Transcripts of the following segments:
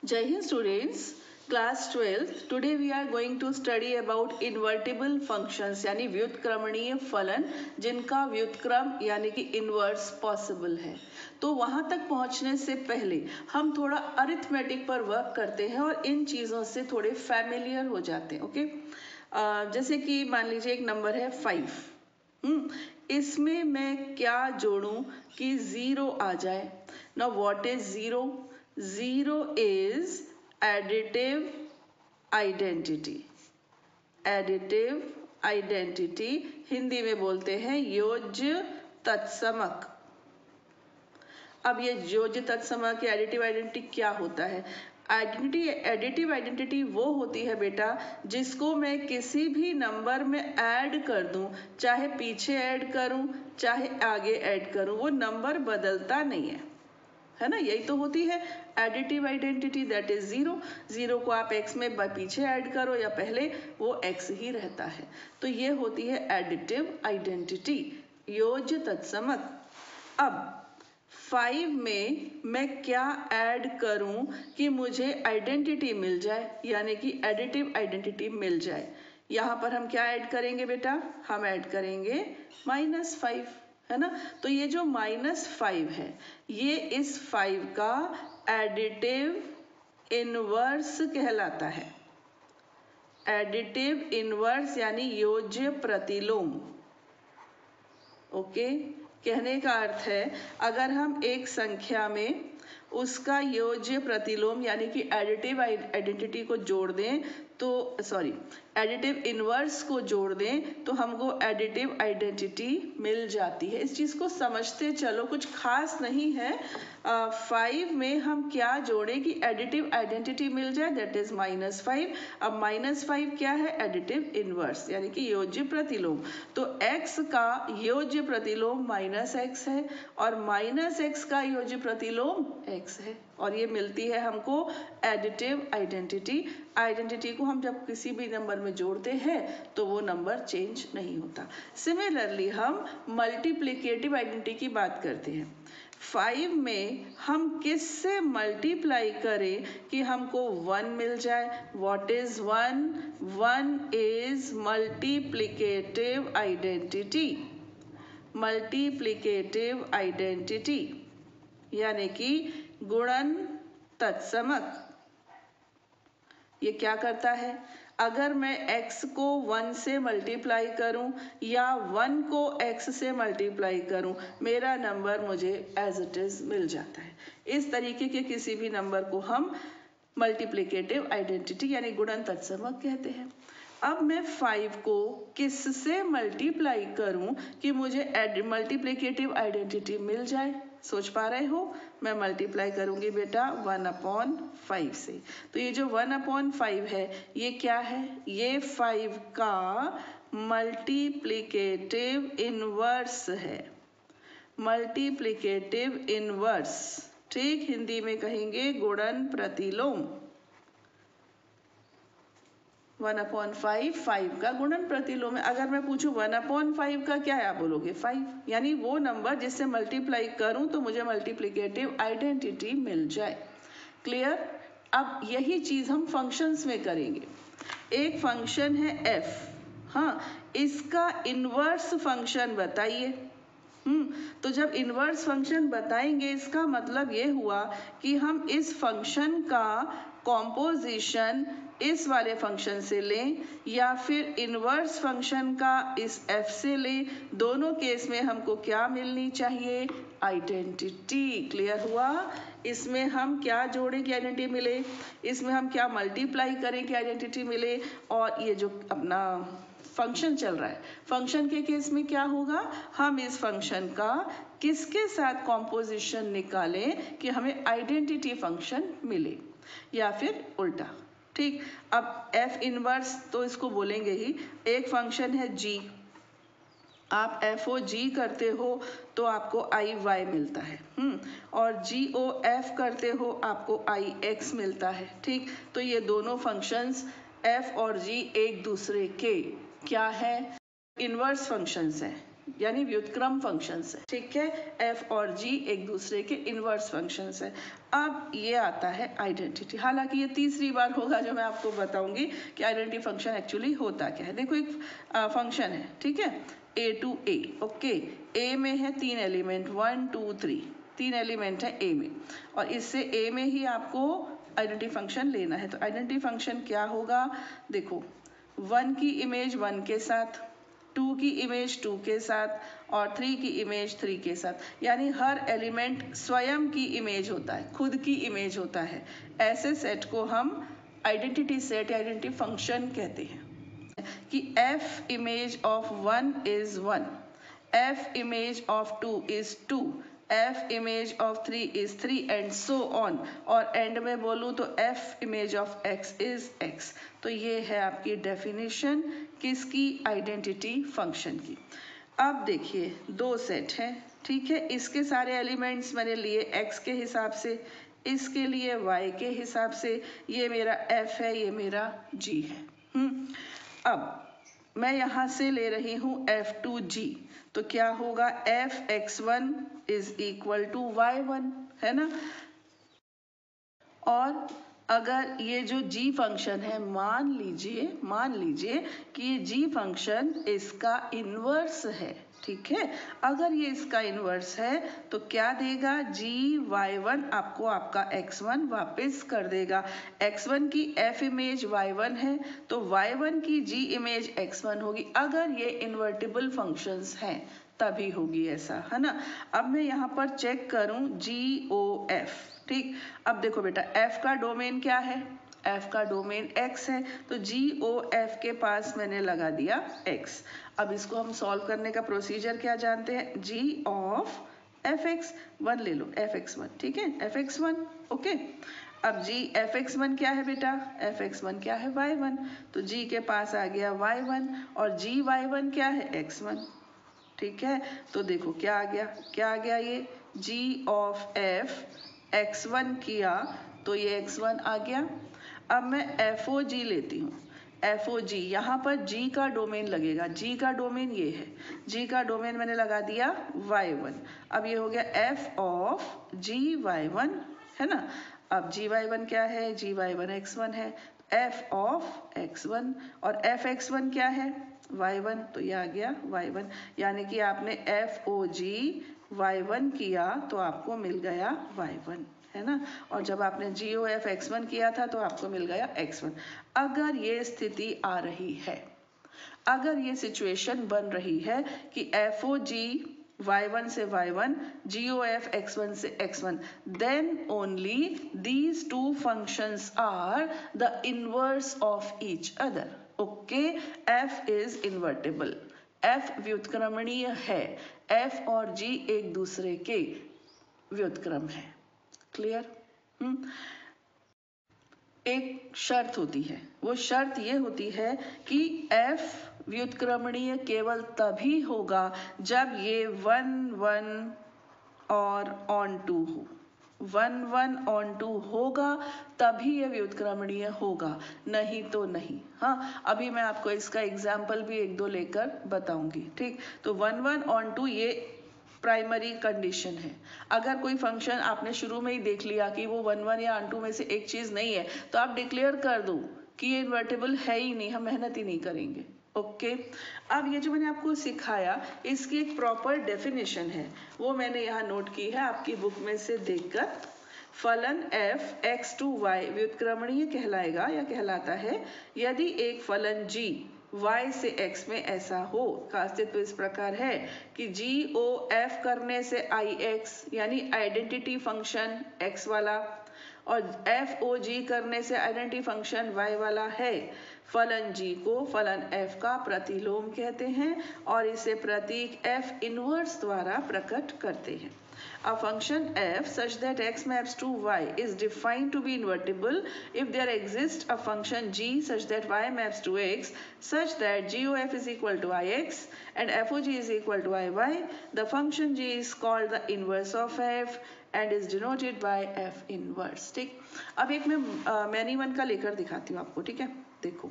Jai Hind students, class 12th. Today we are going to study about invertible functions यानी व्युत्क्रमणीय फलन जिनका व्युत्क्रम यानी कि इनवर्स पॉसिबल है। तो वहां तक पहुंचने से पहले हम थोड़ा अरिथमेटिक पर वर्क करते हैं और इन चीजों से थोड़े फैमिलियर हो जाते हैं। ओके, जैसे कि मान लीजिए एक नंबर है 5। इसमें मैं क्या जोड़ूं कि 0 आ जाए। Now what is 0? Zero is additive identity. Additive identity Hindi में बोलते हैं योज्य तत्समक। अब ये योज्य तत्समक या एडिटिव आइडेंटिटी क्या होता है? एडिटिव आइडेंटिटी वो होती है बेटा जिसको मैं किसी भी नंबर में ऐड कर दूं, चाहे पीछे ऐड करूं चाहे आगे ऐड करूं, वो नंबर बदलता नहीं है ना। यही तो होती है एडिटिव आइडेंटिटी, दैट इज 0 को आप x में पीछे ऐड करो या पहले, वो x ही रहता है। तो ये होती है एडिटिव आइडेंटिटी, योज्य तत्समक। अब 5 में मैं क्या ऐड करूं कि मुझे आइडेंटिटी मिल जाए, यानी कि एडिटिव आइडेंटिटी मिल जाए। यहाँ पर हम क्या ऐड करेंगे बेटा? हम ऐड करेंगे -5, है ना। तो ये जो -5 है ये इस 5 का एडिटिव इनवर्स कहलाता है। एडिटिव इनवर्स यानी योज्य प्रतिलोम। ओके, कहने का अर्थ है अगर हम एक संख्या में उसका योज्य प्रतिलोम यानी कि एडिटिव आइडेंटिटी को जोड़ दें तो एडिटिव इनवर्स को जोड़ दें तो हमको एडिटिव आइडेंटिटी मिल जाती है। इस चीज को समझते चलो, कुछ खास नहीं है। 5 में हम क्या जोड़ें कि एडिटिव आइडेंटिटी मिल जाए, दैट इज -5। अब -5 क्या है? एडिटिव इनवर्स यानी कि योज्य प्रतिलोम। तो x का योज्य प्रतिलोम -x है और -x का योज्य प्रतिलोम x है, और ये मिलती है हमको एडिटिव आइडेंटिटी को हम जब किसी भी नंबर में जोड़ते हैं तो वो नंबर चेंज नहीं होता। सिमिलरली हम मल्टीप्लिकेटिव आइडेंटिटी की बात करते हैं। 5 में हम किससे मल्टीप्लाई करें कि हमको 1 मिल जाए? What is 1? 1 is multiplicative identity. Multiplicative identity यानी कि गुणन तत्समक। ये क्या करता है? अगर मैं x को 1 से मल्टीप्लाई करूं या 1 को x से मल्टीप्लाई करूं, मेरा नंबर मुझे एज इट इज मिल जाता है। इस तरीके के किसी भी नंबर को हम मल्टीप्लिकेटिव आइडेंटिटी यानी गुणन तत्समक कहते हैं। अब मैं 5 को किससे मल्टीप्लाई करूं कि मुझे मल्टीप्लिकेटिव आइडेंटिटी मिल जाए? सोच पा रहे हो? मैं मल्टीप्लाई करूंगी बेटा 1/5 से। तो ये जो 1/5 है ये क्या है? ये 5 का मल्टीप्लिकेटिव इनवर्स है। मल्टीप्लिकेटिव इनवर्स, ठीक, हिंदी में कहेंगे गुणन प्रतिलोम। 1/5 5 का गुणन प्रतिलोम है। अगर मैं पूछूं 1/5 का क्या है, आप बोलोगे 5, यानी वो नंबर जिससे मल्टीप्लाई करूं तो मुझे मल्टीप्लिकेटिव आइडेंटिटी मिल जाए। क्लियर? अब यही चीज हम फंक्शंस में करेंगे। एक फंक्शन है f, हाँ, इसका इनवर्स फंक्शन बताइए। तो जब इनवर्स फंक्शन बताएंगे इसका मतलब ये हुआ कि हम इस फंक्शन का कॉम्पोजिशन इस वाले फंक्शन से लें या फिर इनवर्स फंक्शन का इस f से लें। दोनों केस में हमको क्या मिलनी चाहिए? आइडेंटिटी। क्लियर हुआ? इसमें हम क्या जोड़ें कि आइडेंटिटी मिले, इसमें हम क्या मल्टीप्लाई करें कि आइडेंटिटी मिले, और ये जो अपना फंक्शन चल रहा है, फंक्शन के केस में क्या होगा? हम इस फंक्शन का किसके साथ कॉम्पोजिशन निकालें कि हमें आइडेंटिटी फंक्शन मिले, या फिर उल्टा। ठीक, अब f इनवर्स तो इसको बोलेंगे ही। एक फंक्शन है g, आप FOG करते हो तो आपको IY मिलता है, और GOF करते हो आपको IX मिलता है। ठीक, तो ये दोनों फंक्शंस f और g एक दूसरे के क्या है? इनवर्स फंक्शंस हैं। यानी व्युत्क्रम फंक्शंस है, ठीक है। एफ और जी एक दूसरे के इनवर्स फंक्शंस है। अब ये आता है आइडेंटिटी। हालांकि ये तीसरी बार होगा जो मैं आपको बताऊंगी कि आइडेंटिटी फंक्शन एक्चुअली होता क्या है। देखो एक फंक्शन है, ठीक है, ए टू ए, ओके। ए में है 3 एलिमेंट, 1 2 3, 3 एलिमेंट है ए में, और इससे ए में ही आपको आइडेंटिटी फंक्शन लेना है। तो आइडेंटिटी फंक्शन क्या होगा, देखो 1 की इमेज 1 के साथ, 2 की इमेज 2 के साथ और 3 की इमेज 3 के साथ, यानी हर एलिमेंट स्वयं की इमेज होता है, खुद की इमेज होता है। ऐसे सेट को हम आइडेंटिटी सेट या आइडेंटिटी फंक्शन कहते हैं। कि f image of 1 is 1, f image of 2 is 2, f image of 3 is 3 and so on, और एंड में बोलूँ तो f image of x is x। तो ये है आपकी डेफिनेशन किसकी, आइडेंटिटी फंक्शन की। अब देखिए दो सेट हैं, ठीक है, इसके सारे एलिमेंट्स मैंने लिए x के हिसाब से, इसके लिए y के हिसाब से, ये मेरा f है, ये मेरा g है। अब मैं यहाँ से ले रही हूँ f2g, तो क्या होगा, f(x1) is equal to y1, है ना। और अगर ये जो g फंक्शन है, मान लीजिए कि ये g फंक्शन इसका इन्वर्स है, ठीक है। अगर ये इसका इन्वर्स है तो क्या देगा, gy1 आपको आपका x1 वापस कर देगा। x1 की f इमेज y1 है तो y1 की g इमेज x1 होगी। अगर ये इन्वर्टिबल फंक्शंस हैं तभी होगी ऐसा, है ना। अब मैं यहाँ पर चेक करूँ GOF, ठीक। अब देखो बेटा f का डोमेन क्या है, f का डोमेन x है, तो GOF के पास मैंने लगा दिया x। अब इसको हम सॉल्व करने का प्रोसीजर क्या जानते हैं, g ऑफ fx1 ले लो, fx1, ठीक है, fx1, ओके। अब g fx1 क्या है बेटा, fx1 क्या है, y1, तो g के पास आ गया y1 और g y1 क्या है, x1, ठीक है। तो देखो क्या आ गया ये g ऑफ f x1 किया तो ये x1 आ गया। अब मैं FOG लेती हूँ, FOG यहाँ पर g का डोमेन लगेगा, g का डोमेन ये है, g का डोमेन मैंने लगा दिया y1। अब ये हो गया f ऑफ g y1, है ना। अब g y1 क्या है, g y1 x1 है, f ऑफ x1, और f x1 क्या है, y1, तो ये आ गया y1। यानी कि आपने FOG y1 किया तो आपको मिल गया y1, है ना। और जब आपने GOF x1 किया था तो आपको मिल गया x1। अगर ये स्थिति आ रही है, अगर ये सिचुएशन बन रही है कि FOG y1 से y1, GOF x1 से x1, then only these two functions are the inverse of each other, okay। f is invertible, f व्युत्क्रमणीय है, f और g एक दूसरे के व्युत्क्रम है, क्लियर। एक शर्त होती है, वो शर्त ये होती है कि f व्युत्क्रमणीय केवल तभी होगा जब ये 1 1 और ऑन टू हो, 1 1 ऑन टू होगा तभी ये व्युत्क्रमणीय होगा, नहीं तो नहीं। हाँ, अभी मैं आपको इसका एग्जाम्पल भी एक दो लेकर बताऊंगी, ठीक। तो 1 1 ऑन टू ये प्राइमरी कंडीशन है। अगर कोई फंक्शन आपने शुरू में ही देख लिया कि वो 1 1 या ऑन में से एक चीज नहीं है तो आप डिक्लेयर कर दो कि ये इन्वर्टिबल है ही नहीं, हम मेहनत ही नहीं करेंगे, ओके। अब ये जो मैंने आपको सिखाया इसकी एक प्रॉपर डेफिनेशन है, वो मैंने यहाँ नोट की है आपकी बुक में से देखकर। फलन f x टू y व्युत्क्रमणीय कहलाएगा या कहलाता है यदि एक फलन g y से x में ऐसा हो। का अस्तित्व इस प्रकार है कि GOF करने से ix यानी आइडेंटिटी फंक्शन x वाला, और FOG करने से आइडेंटिटी फंक्शन y वाला है। फलन g को फलन f का प्रतिलोम कहते हैं और इसे प्रतीक f इनवर्स द्वारा प्रकट करते हैं। A function f such that x maps to y is defined to be invertible if there exists a function g such that y maps to x such that GOF is equal to ix and FOG is equal to iy. The function g is called the inverse of f and is denoted by f inverse, ठीक। अब एक मैं many one का लेकर दिखाती हूँ आपको, ठीक है। देखो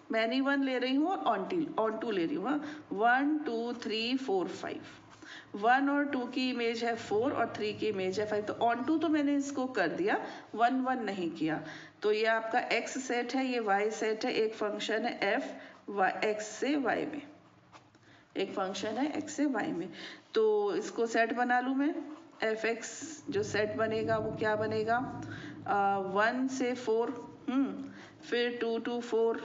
मैनी 1 ले रही हूँ और ऑन टू ले रही हूँ। 1 2 3 4 5, 1 और 2 की इमेज है 4 और 3 की इमेज है 5। तो ऑन टू तो मैंने इसको कर दिया, 1 1 नहीं किया। तो ये आपका x सेट है, ये y सेट है। एक फंक्शन है f x से y में, एक फंक्शन है x से y में। तो इसको सेट बना लूँ मैं। f(x) जो सेट बनेगा वो क्या बनेगा, 1 से 4, फिर 2 to 4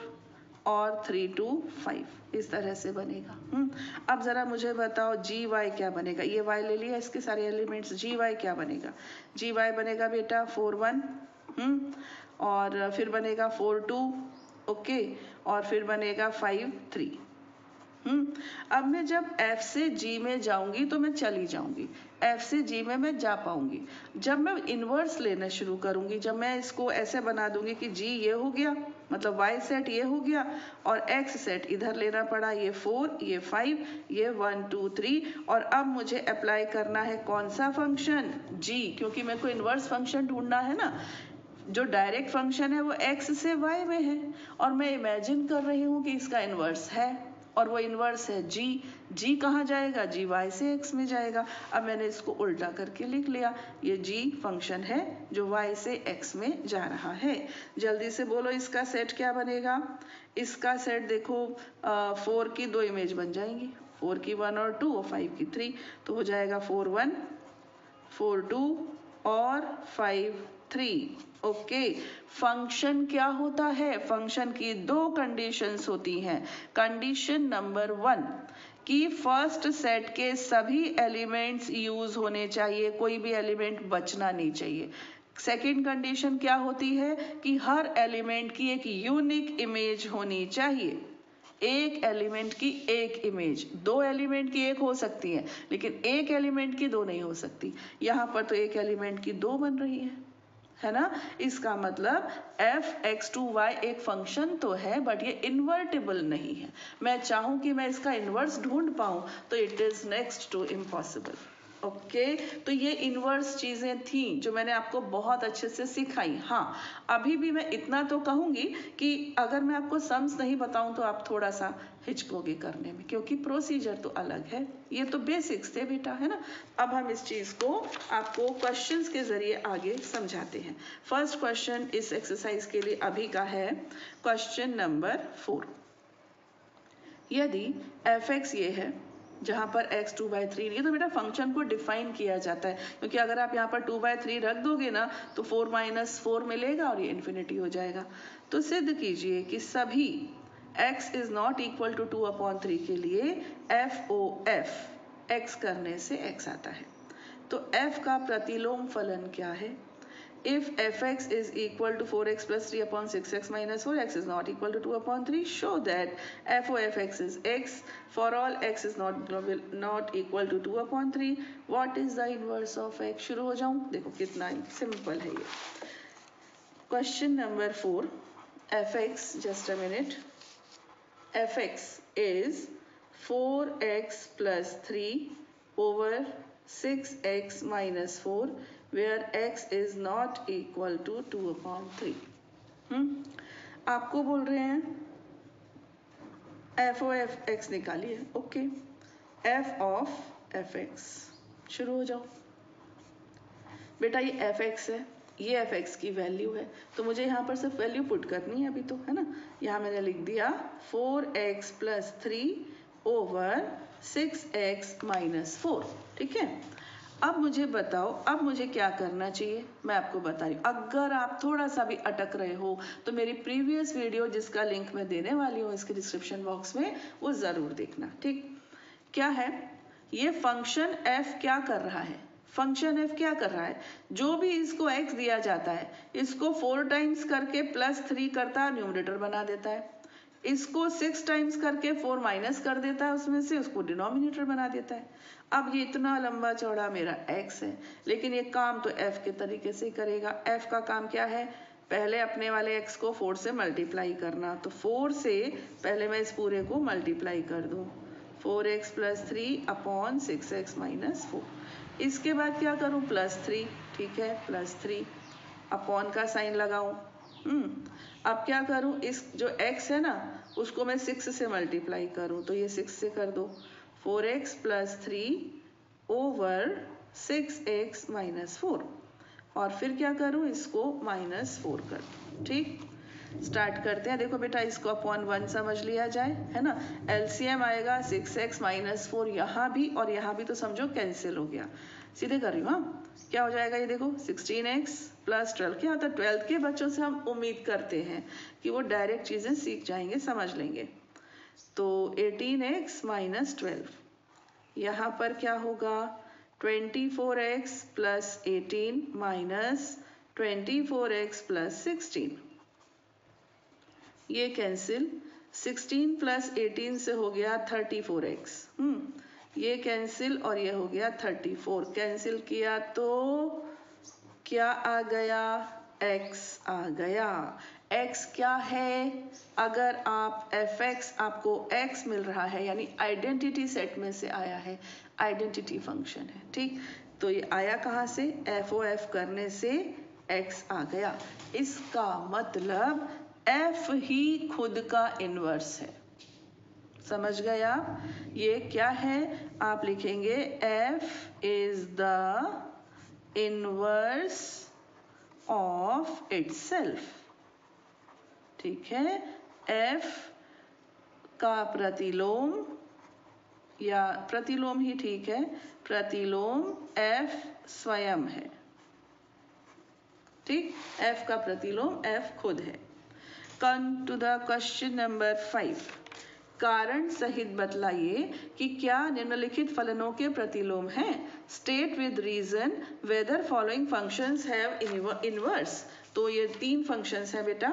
और 3 to 5, इस तरह से बनेगा। अब जरा मुझे बताओ जी वाई क्या बनेगा। ये y ले लिया, इसके सारे एलिमेंट्स। जी वाई क्या बनेगा, जी वाई बनेगा बेटा 4 1, और फिर बनेगा 4 2, ओके, और फिर बनेगा 5 3। अब मैं जब F से G में जाऊंगी तो मैं चली जाऊंगी, F से G में मैं जा पाऊंगी। जब मैं इनवर्स लेना शुरू करूंगी, जब मैं इसको ऐसे बना दूंगी कि G ये हो गया, मतलब Y सेट ये हो गया, और X सेट इधर लेना पड़ा, ये 4 ये 5 ये 1 2 3, और अब मुझे अप्लाई करना है कौन सा फंक्शन, G, क्योंकि मेरे को इनवर्स फंक्शन ढूंढना है ना। जो डायरेक्ट फंक्शन है वो x से y में है, और मैं इमेजिन कर रही हूँ कि इसका इन्वर्स है, और वो इन्वर्स है g। g कहाँ जाएगा, g y से x में जाएगा। अब मैंने इसको उल्टा करके लिख लिया, ये g फंक्शन है जो y से x में जा रहा है। जल्दी से बोलो इसका सेट क्या बनेगा। इसका सेट देखो, 4 की 2 इमेज बन जाएंगी, 4 की 1 और 2 और 5 की 3, तो हो जाएगा 4 1 4 2 और 5 3। ओके, फंक्शन क्या होता है, फंक्शन की 2 कंडीशंस होती हैं। कंडीशन नंबर 1 कि फर्स्ट सेट के सभी एलिमेंट्स यूज होने चाहिए, कोई भी एलिमेंट बचना नहीं चाहिए। सेकेंड कंडीशन क्या होती है कि हर एलिमेंट की एक यूनिक इमेज होनी चाहिए। एक एलिमेंट की एक इमेज, 2 एलिमेंट की एक हो सकती है, लेकिन एक एलिमेंट की 2 नहीं हो सकती। यहाँ पर तो एक एलिमेंट की 2 बन रही है ना। इसका मतलब f(x2y) एक फंक्शन तो है, बट ये इन्वर्टिबल नहीं है। मैं चाहूं कि मैं इसका इन्वर्स ढूंढ पाऊं तो it is next to impossible. Okay, तो ये इन्वर्स चीजें थी जो मैंने आपको बहुत अच्छे से सिखाई। हाँ, अभी भी मैं इतना तो कहूंगी कि अगर मैं आपको सम्स नहीं बताऊं तो आप थोड़ा सा हिचकोगे करने में, क्योंकि प्रोसीजर तो अलग है। ये तो बेसिक्स थे बेटा, है ना। अब हम इस चीज को आपको क्वेश्चंस के जरिए आगे समझाते हैं। फर्स्ट क्वेश्चन इस एक्सरसाइज के लिए अभी का है क्वेश्चन नंबर 4। यदि f(x) ये है, जहाँ पर x 2/3 ये तो बेटा फंक्शन को डिफाइन किया जाता है, क्योंकि अगर आप यहाँ पर 2/3 रख दोगे ना तो 4 - 4 मिलेगा और ये इन्फिनिटी हो जाएगा। तो सिद्ध कीजिए कि सभी x is not equal to 2/3 के लिए f(OF) x करने से x आता है। तो f का प्रतिलोम फलन क्या है। If f(x) is equal to 4x plus 3/6x minus 4x is not equal to 2/3, show that f of x is x for all x is not equal to 2/3. What is the inverse of x? शुरू हो जाऊं, देखो कितना simple है ये। Question number 4, f(x), just a minute, f(x) is 4x plus 3 over 6x minus 4 where x is not equal to 2/3। आपको बोल रहे हैं f of x निकालिए। ओके, f of f(x), शुरू हो जाओ बेटा। ये f(x) है, ये f(x) की वैल्यू है, तो मुझे यहाँ पर सिर्फ वैल्यू पुट करनी है अभी तो, है ना। यहाँ मैंने लिख दिया 4x plus 3 over 6x minus 4, ठीक है। अब मुझे बताओ, अब मुझे क्या करना चाहिए, मैं आपको बता रही हूँ। अगर आप थोड़ा सा भी अटक रहे हो तो मेरी प्रीवियस वीडियो जिसका लिंक मैं देने वाली हूँ इसके डिस्क्रिप्शन बॉक्स में, वो ज़रूर देखना, ठीक। क्या है ये फंक्शन f क्या कर रहा है, फंक्शन f क्या कर रहा है, जो भी इसको x दिया जाता है इसको 4 टाइम्स करके +3 करता है, न्यूमरेटर बना देता है। इसको 6 टाइम्स करके 4 माइनस कर देता है उसमें से, उसको डिनोमिनेटर बना देता है। अब ये इतना लंबा चौड़ा मेरा x है, लेकिन ये काम तो f के तरीके से करेगा। f का काम क्या है, पहले अपने वाले x को 4 से मल्टीप्लाई करना। तो 4 से पहले मैं इस पूरे को मल्टीप्लाई कर दूं, 4x plus 3/6x minus 4। इसके बाद क्या करूं, +3, ठीक है, +3 अपॉन का साइन लगाऊं, अब क्या करूं, इस जो x है ना उसको मैं 6 से मल्टीप्लाई करूं, तो ये 6 से कर दो, 4x + 3 ओवर 6x - 4, और फिर क्या करूं, इसको -4 कर दो। ठीक, स्टार्ट करते हैं। देखो बेटा, इसको अपॉन 1 समझ लिया जाए, है ना। एलसीएम आएगा 6x - 4, यहाँ भी और यहाँ भी तो समझो कैंसिल हो गया। सीधे कर रही हूँ, हाँ। क्या हो जाएगा ये देखो, 16x + 12। क्या होता है, 12th के बच्चों से हम उम्मीद करते हैं कि वो डायरेक्ट चीजें सीख जाएंगे, समझ लेंगे। तो 18x - 12, यहाँ पर क्या होगा, 24x + 18 - 24x + 16, ये कैंसिल। 16 + 18 से हो गया 34x, ये कैंसिल, और ये हो गया 34। कैंसिल किया तो क्या आ गया, x आ गया। x क्या है, अगर आप fx, आपको x मिल रहा है यानी आइडेंटिटी सेट में से आया है, आइडेंटिटी फंक्शन है। ठीक, तो ये आया कहाँ से, FOF करने से x आ गया। इसका मतलब f ही खुद का इन्वर्स है। समझ गए आप, ये क्या है, आप लिखेंगे f is the inverse of itself. ठीक है, f का प्रतिलोम, या प्रतिलोम ही ठीक है, प्रतिलोम f स्वयं है। ठीक, f का प्रतिलोम f खुद है। Come to the question number 5। कारण सहित बतलाइए कि क्या निम्नलिखित फलनों के प्रतिलोम हैं। State with reason whether following functions have inverse. तो ये 3 फंक्शंस हैं बेटा,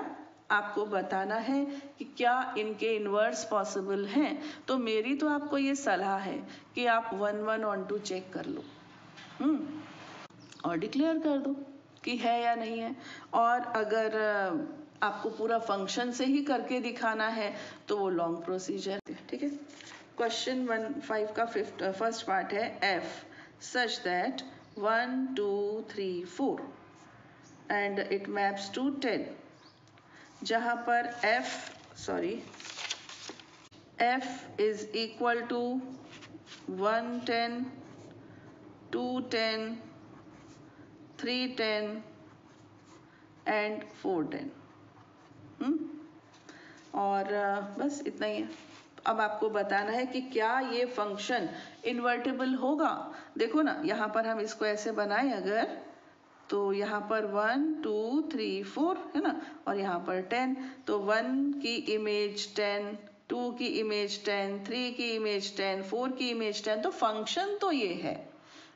आपको बताना है कि क्या इनके इनवर्स पॉसिबल हैं। तो मेरी तो आपको ये सलाह है कि आप 1, 1 और 2 चेक कर लो, और डिक्लेयर कर दो कि है या नहीं है। और अगर आपको पूरा फंक्शन से ही करके दिखाना है तो वो लॉन्ग प्रोसीजर है। ठीक है, क्वेश्चन 5 का फर्स्ट पार्ट है, f such that 1, 2, 3, 4 and it maps to 10, जहां पर f is equal to 110, 210, 310 and 410। और बस इतना ही है। अब आपको बताना है कि क्या ये फंक्शन इन्वर्टिबल होगा। देखो ना, यहाँ पर हम इसको ऐसे बनाएं अगर, तो यहाँ पर 1, 2, 3, 4 है ना, और यहाँ पर 10, तो 1 की इमेज 10, 2 की इमेज 10, 3 की इमेज 10, 4 की इमेज 10। तो फंक्शन तो ये है,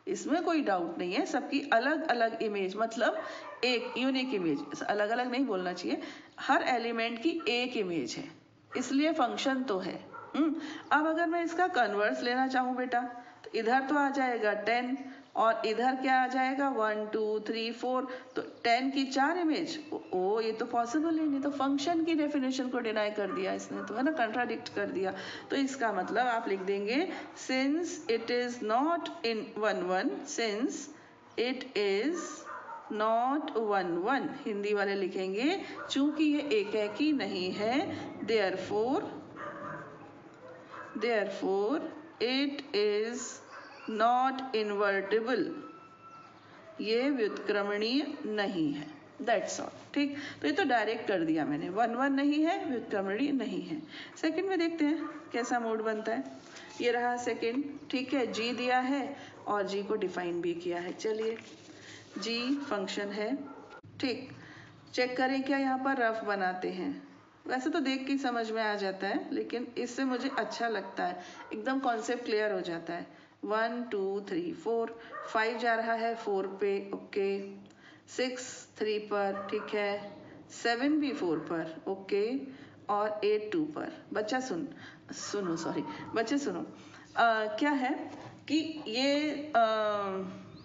इसमें कोई डाउट नहीं है। सबकी अलग अलग इमेज, मतलब एक यूनिक इमेज, अलग अलग नहीं बोलना चाहिए, हर एलिमेंट की एक इमेज है, इसलिए फंक्शन तो है। अब अगर मैं इसका कन्वर्स लेना चाहूँ बेटा, तो इधर तो आ जाएगा 10 और इधर क्या आ जाएगा 1, 2, 3, 4, तो 10 की 4 इमेज। ओ ये तो पॉसिबल ही नहीं, तो फंक्शन की डेफिनेशन को डिनाई कर दिया इसने, तो है ना, कंट्राडिक्ट कर दिया। तो इसका मतलब आप लिख देंगे since it is not in 1, 1, since it is not 1, 1, Hindi वाले लिखेंगे चूंकि ये एकाकी नहीं है, therefore it is not invertible, ये व्युत्क्रमणीय नहीं है। That's all. ठीक, तो ये तो डायरेक्ट कर दिया मैंने, 1, 1 नहीं है, व्युत्क्रमणीय नहीं है। सेकंड में देखते हैं कैसा मोड बनता है। ये रहा सेकंड। ठीक है, g दिया है और g को डिफाइन भी किया है। चलिए, g फंक्शन है। ठीक, चेक करें क्या यहाँ पर रफ बनाते हैं। वैसे तो देख के समझ में आ जाता है, लेकिन इससे मुझे अच्छा लगता है, एकदम कॉन्सेप्ट क्लियर हो जाता है। 1, 2, 3, 4, 5 जा रहा है 4 पे, ओके, 6 3 पर, ठीक है, 7 भी 4 पर, ओके, और 8 2 पर। बच्चा बच्चे सुनो, क्या है कि ये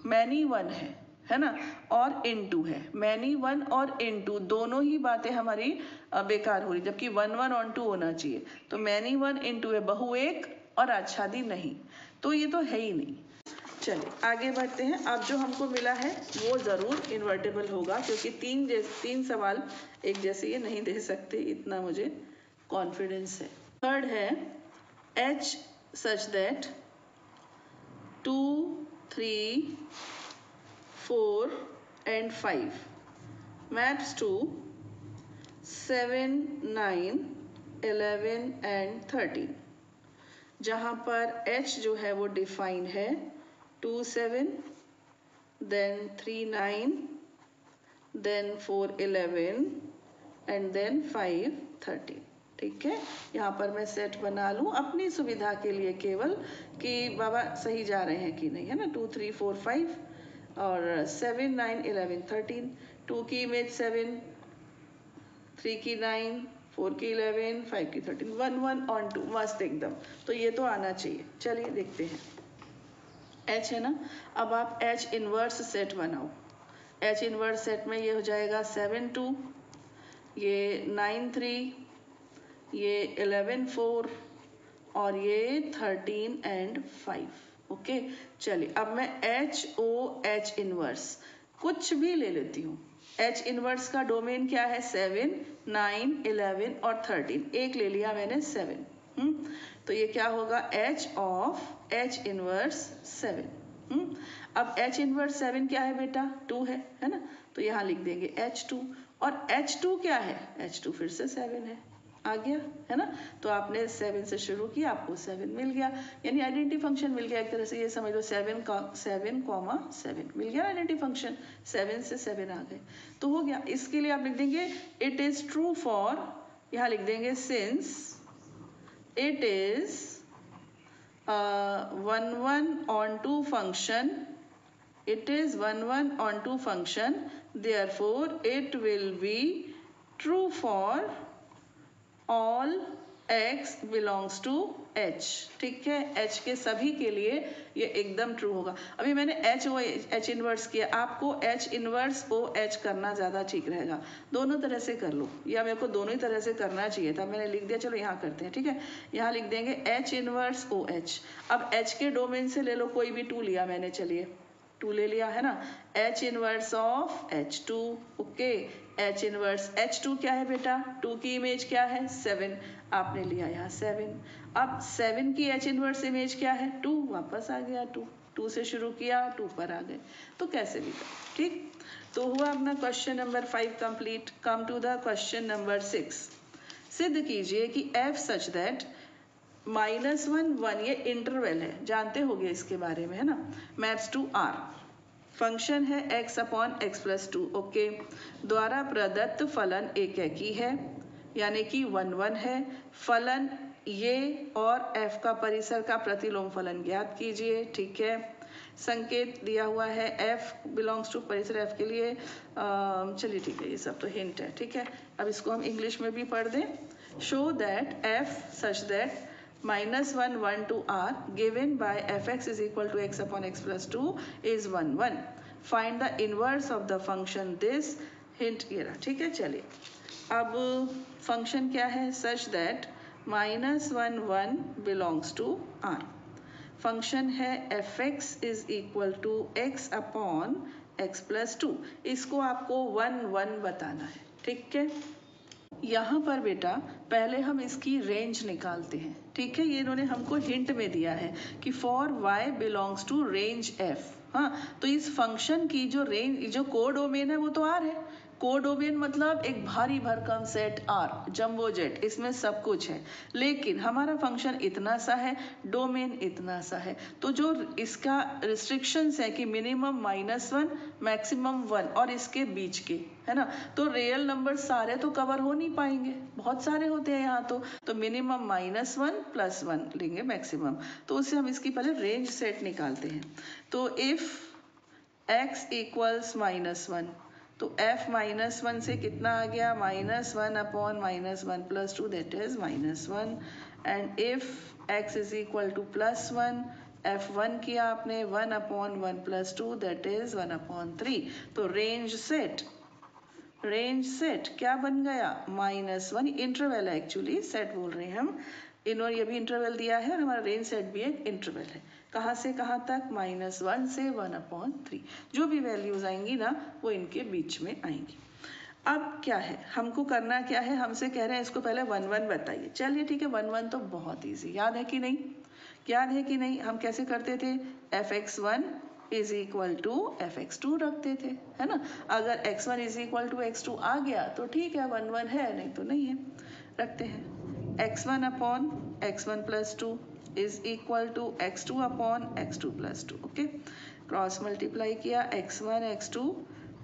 मैनी 1 है ना, और इनटू है। मैनी 1 और इनटू दोनों ही बातें हमारी बेकार हो रही, जबकि 1, 1 और 2 होना चाहिए। तो मैनी 1 इनटू है, बहु एक और आच्छादी नहीं, तो ये तो है ही नहीं। चलिए आगे बढ़ते हैं। अब जो हमको मिला है वो ज़रूर इन्वर्टेबल होगा, क्योंकि तीन सवाल एक जैसे ये नहीं दे सकते, इतना मुझे कॉन्फिडेंस है। थर्ड है h such that 2, 3, 4 and 5 maps to 7, 9, 11 and 13, जहाँ पर h जो है वो डिफाइन है 2, 7, then 3, 9, then 4, 11 and then 5, 13। ठीक है, यहाँ पर मैं सेट बना लूँ अपनी सुविधा के लिए केवल, कि बाबा सही जा रहे हैं कि नहीं, है ना। 2, 3, 4, 5 और 7, 9, 11, 13। 2 की इमेज 7, 3 की 9, 4 की 11, 5 की 13, 1, 1 on 2, मस्त एकदम। तो ये तो आना चाहिए। चलिए देखते हैं। h है ना, अब आप h इनवर्स सेट बनाओ। h इनवर्स सेट में ये हो जाएगा 7, 2, ये 9, 3, ये 11, 4 और ये 13 and 5। ओके, चलिए अब मैं h इनवर्स कुछ भी ले लेती हूँ। h इनवर्स का डोमेन क्या है? 7, 9, 11 और 13। एक ले लिया मैंने 7। तो ये क्या होगा? h of h inverse 7। अब h इनवर्स 7 क्या है बेटा? 2 है ना। तो यहाँ लिख देंगे h2। और h2 क्या है? h2 फिर से 7 है। आ गया, है ना। तो आपने 7 से शुरू किया, आपको 7 मिल गया, यानी आइडेंटिटी फंक्शन मिल गया। एक तरह से ये समझ लो 7, 7 मिल गया आइडेंटिटी फंक्शन। 7 से 7 आ गए तो हो गया। इसके लिए आप लिख देंगे इट इज ट्रू फॉर, यहाँ लिख देंगे since it is 1, 1 on 2 function, it is 1, 1 on 2 function, therefore it will be true for all x belongs to h। ठीक है, h के सभी के लिए ये एकदम ट्रू होगा। अभी मैंने h इनवर्स किया, आपको h इनवर्स ओ h करना ज़्यादा ठीक रहेगा। दोनों तरह से कर लो, या मेरे को दोनों ही तरह से करना चाहिए था, मैंने लिख दिया। चलो यहाँ करते हैं। ठीक है, यहाँ लिख देंगे h इनवर्स ओ h। अब h के डोमेन से ले लो, कोई भी 2 लिया मैंने, चलिए 2 ले लिया, है ना। h inverse of h2। Okay, h inverse h2 क्या है बेटा? 2 की इमेज क्या है? 7। आपने लिया यहाँ 7। अब 7 की h इनवर्स इमेज क्या है? 2। वापस आ गया 2। 2 से शुरू किया, 2 पर आ गए। तो कैसे भी कर, ठीक। तो हुआ अपना question number 5 complete. Come to the question number 6। सिद्ध कीजिए कि f सच दैट -1, 1 ये इंटरवल है, जानते होंगे इसके बारे में, है ना। मैप्स टू r, फंक्शन है x upon x plus 2। Okay, द्वारा प्रदत्त फलन एकैकी है, यानी कि 1, 1 है। फलन ये और f का परिसर का प्रतिलोम फलन ज्ञात कीजिए। ठीक है, संकेत दिया हुआ है f बिलोंग्स टू परिसर f के लिए। चलिए ठीक है, ये सब तो हिंट है। ठीक है, अब इसको हम इंग्लिश में भी पढ़ दें। Show that f such that -1, 1 to r given by fx is equal to x upon x plus 2 is 1, 1. Find the inverse of the function this hint ये रहा। ठीक है, चलिए अब फंक्शन क्या है? सच that -1, 1 belongs to r। Function है fx is equal to x upon x plus 2। इसको आपको 1, 1 बताना है। ठीक है, यहाँ पर बेटा पहले हम इसकी रेंज निकालते हैं। ठीक है, ये इन्होंने हमको हिंट में दिया है कि for y belongs to range f। हाँ, तो इस फंक्शन की जो रेंज, जो कोडोमेन है वो तो r है। कोडोमेन मतलब एक भारी भरकम सेट R, जम्बो जेट, इसमें सब कुछ है। लेकिन हमारा फंक्शन इतना सा है, डोमेन इतना सा है, तो जो इसका रिस्ट्रिक्शंस है कि मिनिमम -1 मैक्सिमम 1 और इसके बीच के, है ना। तो रियल नंबर सारे तो कवर हो नहीं पाएंगे, बहुत सारे होते हैं यहाँ। तो मिनिमम -1 प्लस 1 लेंगे मैक्सिमम। तो उससे हम इसकी पहले रेंज सेट निकालते हैं। तो इफ x इक्वल्स -1, तो f -1 से कितना आ गया? -1 upon -1 plus 2 that is -1। And if x is equal to +1, f1 किया आपने 1 upon 1 plus 2 that is 1 upon 3। तो रेंज सेट क्या बन गया? -1। इंटरवल है, एक्चुअली सेट बोल रहे हैं हम, इन्होंने ये भी इंटरवल दिया है और हमारा रेंज सेट भी एक इंटरवल है। कहाँ से कहाँ तक, -1 से 1/3। जो भी वैल्यूज आएंगी ना वो इनके बीच में आएंगी। अब क्या है, हमको करना क्या है, हमसे कह रहे हैं इसको पहले 1 1 बताइए। चलिए ठीक है, 1 1 तो बहुत ईजी, याद है कि नहीं, याद है कि नहीं, हम कैसे करते थे, fx1 is equal to fx2 रखते थे, है ना। अगर x1 is equal to x2 आ गया तो ठीक है 1 1 है, नहीं तो नहीं है, रखते हैं। x1 upon x1 plus 2 is equal to x2 upon x2 plus 2। Okay, cross multiply किया, x1 x2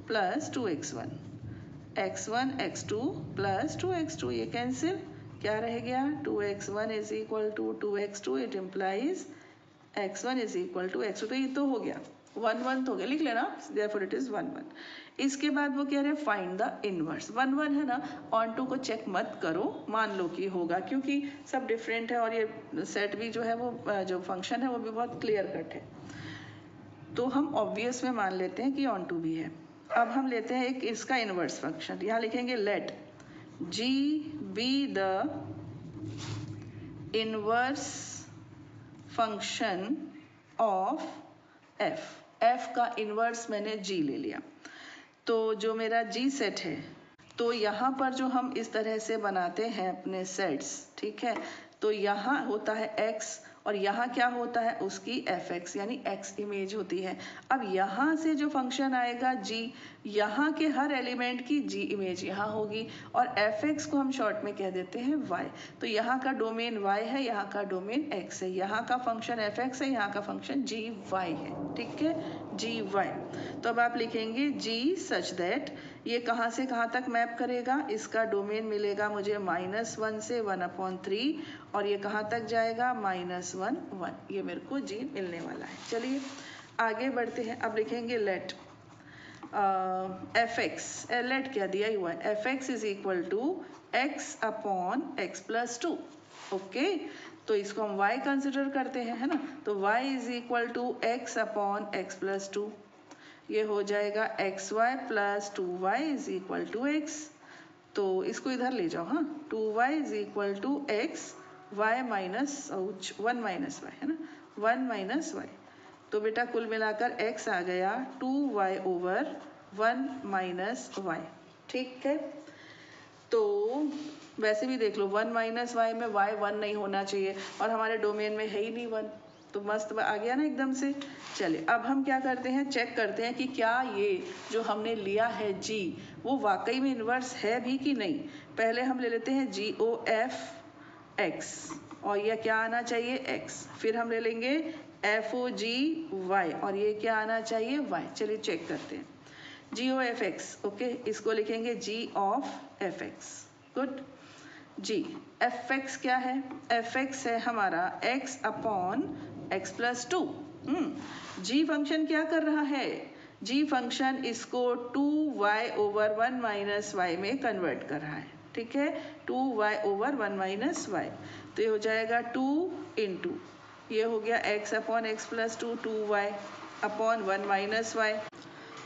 plus 2x1, x1 x2 plus 2x2, ये कैंसिल, क्या रह गया, 2x1 is equal to 2x2, it implies x1 is equal to x2। तो ये तो हो गया 1 1 तो हो गया, लिख लेना, देयरफॉर इट इज 1 1। इसके बाद वो कह रहे हैं फाइंड द इनवर्स। 1 1 है ना, ऑन टू को चेक मत करो, मान लो कि होगा, क्योंकि सब डिफरेंट है और ये सेट भी जो है वो जो फंक्शन है वो भी बहुत क्लियर कट है, तो हम ऑब्वियस में मान लेते हैं कि ऑन टू भी है। अब हम लेते हैं एक इसका इनवर्स फंक्शन, यहाँ लिखेंगे let g be the inverse function of f। f का इनवर्स मैंने g ले लिया, तो जो मेरा g सेट है, तो यहाँ पर जो हम इस तरह से बनाते हैं अपने सेट्स, ठीक है, तो यहाँ होता है x और यहाँ क्या होता है, उसकी fx यानी x इमेज होती है। अब यहाँ से जो फंक्शन आएगा g, यहाँ के हर एलिमेंट की g इमेज यहाँ होगी, और fx को हम शॉर्ट में कह देते हैं y। तो यहाँ का डोमेन y है, यहाँ का डोमेन x है, यहाँ का फंक्शन fx है, यहाँ का फंक्शन gy है, ठीक है, gy। तो अब आप लिखेंगे g सच दैट, ये कहाँ से कहाँ तक मैप करेगा, इसका डोमेन मिलेगा मुझे -1 से 1/3, और ये कहाँ तक जाएगा, -1 1, ये मेरे को g मिलने वाला है। चलिए आगे बढ़ते हैं, अब लिखेंगे लेट fx, लेट क्या दिया हुआ है, fx is equal to x upon x plus 2। Okay, तो इसको हम y कंसिडर करते हैं, है ना, तो y is equal to x upon x plus 2, ये हो जाएगा xy plus 2y is equal to x। तो इसको इधर ले जाओ, हाँ, 2y is equal to x, y minus 1 minus y, है ना, 1 माइनस y। तो बेटा कुल मिलाकर x आ गया 2y ओवर 1 माइनस y, ठीक है। तो वैसे भी देख लो 1 माइनस y में y 1 नहीं होना चाहिए, और हमारे डोमेन में है ही नहीं 1, तो मस्त आ गया ना एकदम से। चलिए अब हम क्या करते हैं, चेक करते हैं कि क्या ये जो हमने लिया है g वो वाकई में इन्वर्स है भी कि नहीं। पहले हम ले लेते हैं GOF x, और ये क्या आना चाहिए x, फिर हम ले लेंगे FOG y, और ये क्या आना चाहिए y। चलिए चेक करते हैं, GOF x, ओके, इसको लिखेंगे G of fx, good. g fx क्या है, fx है हमारा x upon x plus 2। g function क्या कर रहा है, g फंक्शन इसको 2y ओवर 1 माइनस y में कन्वर्ट कर रहा है, ठीक है, 2y ओवर 1 माइनस y। तो ये हो जाएगा 2 इंटू, ये हो गया x upon x plus 2, 2y upon 1 minus y,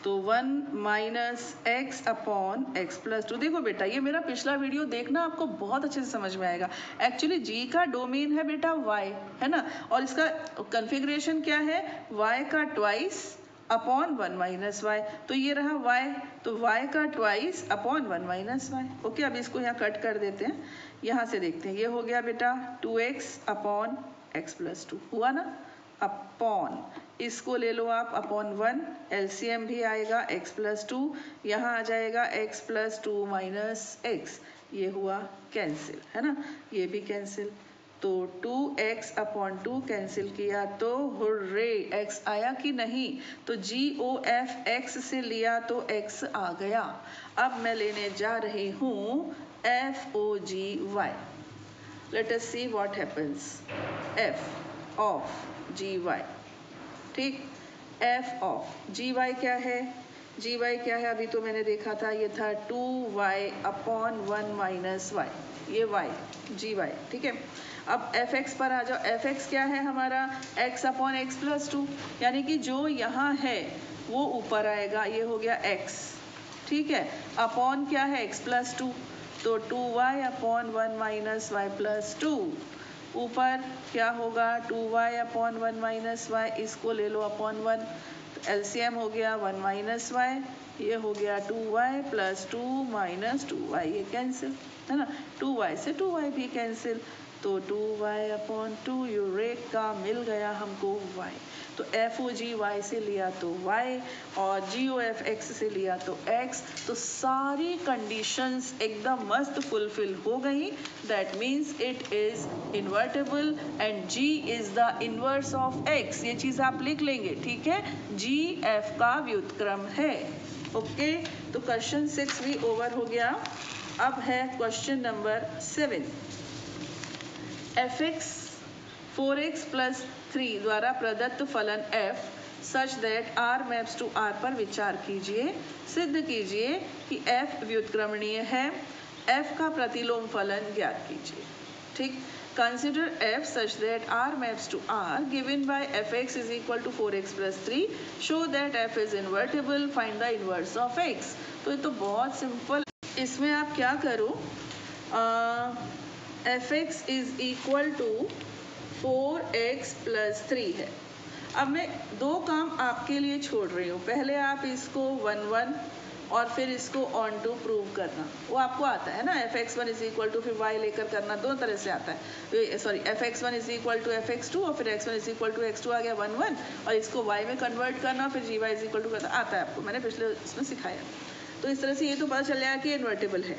तो 1 minus x upon x plus 2। देखो बेटा ये मेरा पिछला वीडियो देखना, आपको बहुत अच्छे से समझ में आएगा। एक्चुअली g का डोमेन है बेटा y, है ना, और इसका कन्फिग्रेशन क्या है, y का ट्वाइस अपॉन 1 माइनस y, तो ये रहा y, तो y का twice upon 1 minus y। Okay, अब इसको यहाँ कट कर देते हैं, यहाँ से देखते हैं, ये हो गया बेटा 2x अपॉन x प्लस 2, हुआ ना, अपॉन, इसको ले लो आप अपॉन 1, एलसीएम भी आएगा x प्लस 2, यहाँ आ जाएगा x प्लस 2 माइनस x, ये हुआ कैंसिल, है ना, ये भी कैंसिल, तो 2x अपॉन 2 कैंसिल किया, तो हुर्रे x आया कि नहीं, तो GOF x से लिया तो x आ गया। अब मैं लेने जा रही हूँ FOG y, let us see what happens, f of GY, ठीक, f ऑफ GY क्या है, GY क्या है, अभी तो मैंने देखा था, ये था 2y अपॉन 1 माइनस y, ये y GY, ठीक है। अब fx पर आ जाओ, fx क्या है हमारा, x अपॉन x प्लस 2, यानी कि जो यहाँ है वो ऊपर आएगा, ये हो गया x, ठीक है, अपॉन क्या है x प्लस 2, तो 2y upon 1 minus y plus 2, ऊपर क्या होगा 2y अपॉन 1 माइनस वाई, इसको ले लो अपॉन 1, तो एलसीएम हो गया 1 माइनस वाई, ये हो गया 2y प्लस 2 माइनस 2y, ये कैंसिल है ना, 2y से 2y भी कैंसिल, तो 2y अपॉन 2 यूरेका मिल गया हमको y। तो एफ ओ जी वाई से लिया तो y और जी ओ एफ एक्स से लिया तो x, तो सारी कंडीशंस एकदम मस्त फुलफिल हो गई। That means it is invertible and g is the inverse of x, ये चीज आप लिख लेंगे, ठीक है, g f का व्युत्क्रम है। ओके, तो क्वेश्चन 6 भी ओवर हो गया। अब है question number 7। fx 4x plus 3 द्वारा प्रदत्त फलन f such that r maps to r पर विचार कीजिए। सिद्ध कीजिए कि f व्युत्क्रमणीय है। f का प्रतिलोम फलन ज्ञात कीजिए। ठीक, consider f such that r maps to r given by fx is equal to 4x plus 3, show that f is invertible, find the inverse of x। तो ये तो बहुत सिंपल, इसमें आप क्या करो, fx is equal to 4x plus 3 है। अब मैं दो काम आपके लिए छोड़ रही हूँ, पहले आप इसको 1 और फिर इसको ऑन टू प्रूव करना, वो आपको आता है ना, fx1 इज इक्वल टू फिर y लेकर करना, दो तरह से आता है, sorry fx1 is equal to fx2 और फिर x1 is equal to x2 आ गया 1 और इसको y में कन्वर्ट करना, फिर gy इज इक्वल टू करना, आता है आपको, मैंने पिछले इसमें सिखाया। तो इस तरह से ये तो पता चल जाएगा कि इन्वर्टिबल है।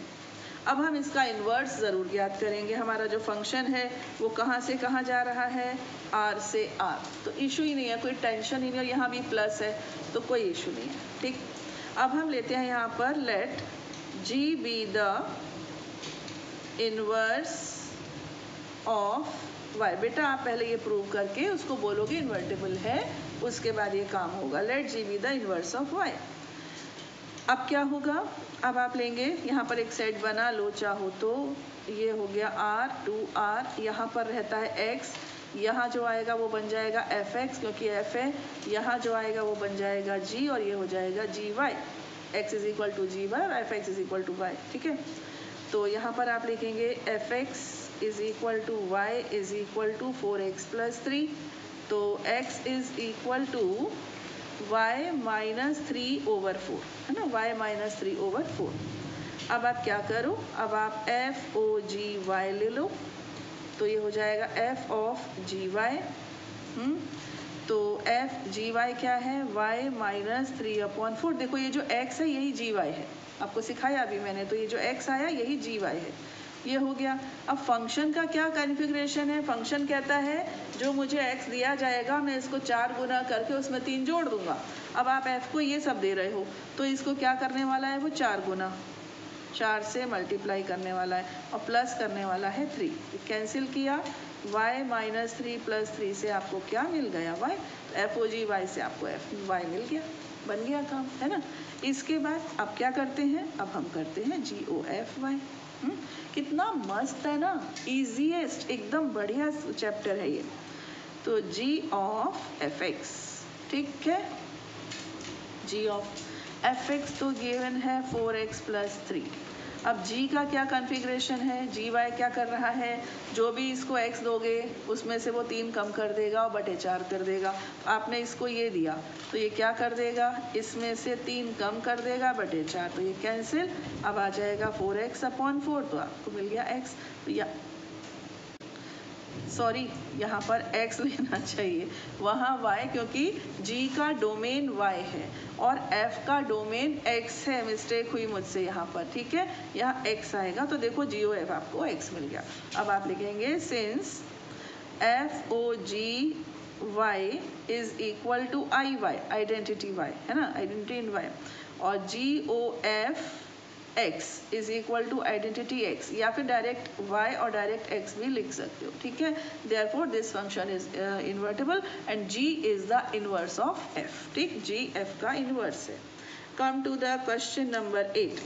अब हम इसका इन्वर्स ज़रूर ज्ञात करेंगे। हमारा जो फंक्शन है वो कहाँ से कहाँ जा रहा है, r से r, तो इशू ही नहीं है, कोई टेंशन ही नहीं, और यहाँ भी प्लस है तो कोई इशू नहीं है। ठीक, अब हम लेते हैं यहाँ पर let g be the inverse of y। बेटा आप पहले ये प्रूव करके उसको बोलोगे इन्वर्टिबल है, उसके बाद ये काम होगा। Let g be the inverse of y। अब क्या होगा, अब आप लेंगे यहाँ पर एक सेट बना लो चाहो तो, ये हो गया r 2r, यहाँ पर रहता है x, यहाँ जो आएगा वो बन जाएगा fx क्योंकि f है, यहाँ जो आएगा वो बन जाएगा g और ये हो जाएगा gy, x is equal to gy और fx is equal to y। ठीक है, तो यहाँ पर आप लिखेंगे fx is equal to y is equal to 4x plus 3, तो x is equal to y minus 3 over 4 है ना, y माइनस 3 ओवर 4। अब आप क्या करो, अब आप f o g y ले लो, तो ये हो जाएगा f ऑफ जी वाई। तो f जी वाई क्या है, y माइनस 3 अपॉन 4। देखो ये जो x है यही जी वाई है, आपको सिखाया अभी मैंने, तो ये जो x आया यही जी वाई है, ये हो गया। अब फंक्शन का क्या कॉन्फ़िगरेशन है, फंक्शन कहता है जो मुझे x दिया जाएगा मैं इसको 4 गुना करके उसमें 3 जोड़ दूंगा। अब आप f को ये सब दे रहे हो तो इसको क्या करने वाला है, वो 4 गुना 4 से मल्टीप्लाई करने वाला है और प्लस करने वाला है 3। कैंसिल किया, y माइनस 3 प्लस 3 से आपको क्या मिल गया y, F o g Y से आपको y मिल गया, बन गया काम, है ना। इसके बाद अब क्या करते हैं, अब हम करते हैं जी ओ एफ वाई। कितना मस्त है ना, इजीएस्ट एकदम बढ़िया चैप्टर है ये। तो g ऑफ एफ एक्स, ठीक है, g ऑफ एफ एक्स तो गिवन है 4x प्लस 3। अब g का क्या कॉन्फ़िगरेशन है, जी वाई क्या कर रहा है, जो भी इसको x दोगे उसमें से वो 3 कम कर देगा और बटे 4 कर देगा। आपने इसको ये दिया तो ये क्या कर देगा, इसमें से 3 कम कर देगा बटे 4, तो ये कैंसिल। अब आ जाएगा 4x अपॉन 4, तो आपको मिल गया x। तो या सॉरी यहाँ पर x लेना चाहिए, वहाँ y, क्योंकि g का डोमेन y है और f का डोमेन x है, मिस्टेक हुई मुझसे यहाँ पर, ठीक है, यहाँ x आएगा तो देखो जी ओ एफ आपको x मिल गया। अब आप लिखेंगे since f o g y is equal to i y, identity y है ना, आइडेंटिटी इन y, और g o f x is equal to identity x, या फिर डायरेक्ट y और डायरेक्ट x भी लिख सकते हो, ठीक है। Therefore this function is invertible and g is the inverse of f। ठीक, g f का इनवर्स है। Come to the question number 8।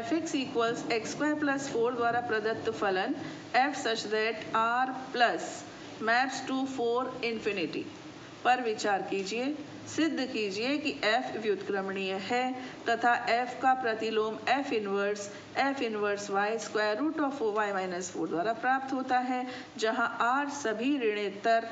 fx equals x square plus 4 द्वारा प्रदत्त फलन f such that r plus maps to 4 infinity पर विचार कीजिए। सिद्ध कीजिए कि f व्युत्क्रमणीय है तथा f का प्रतिलोम f inverse y square root of y minus 4 द्वारा प्राप्त होता है, जहां r सभी ऋणोत्तर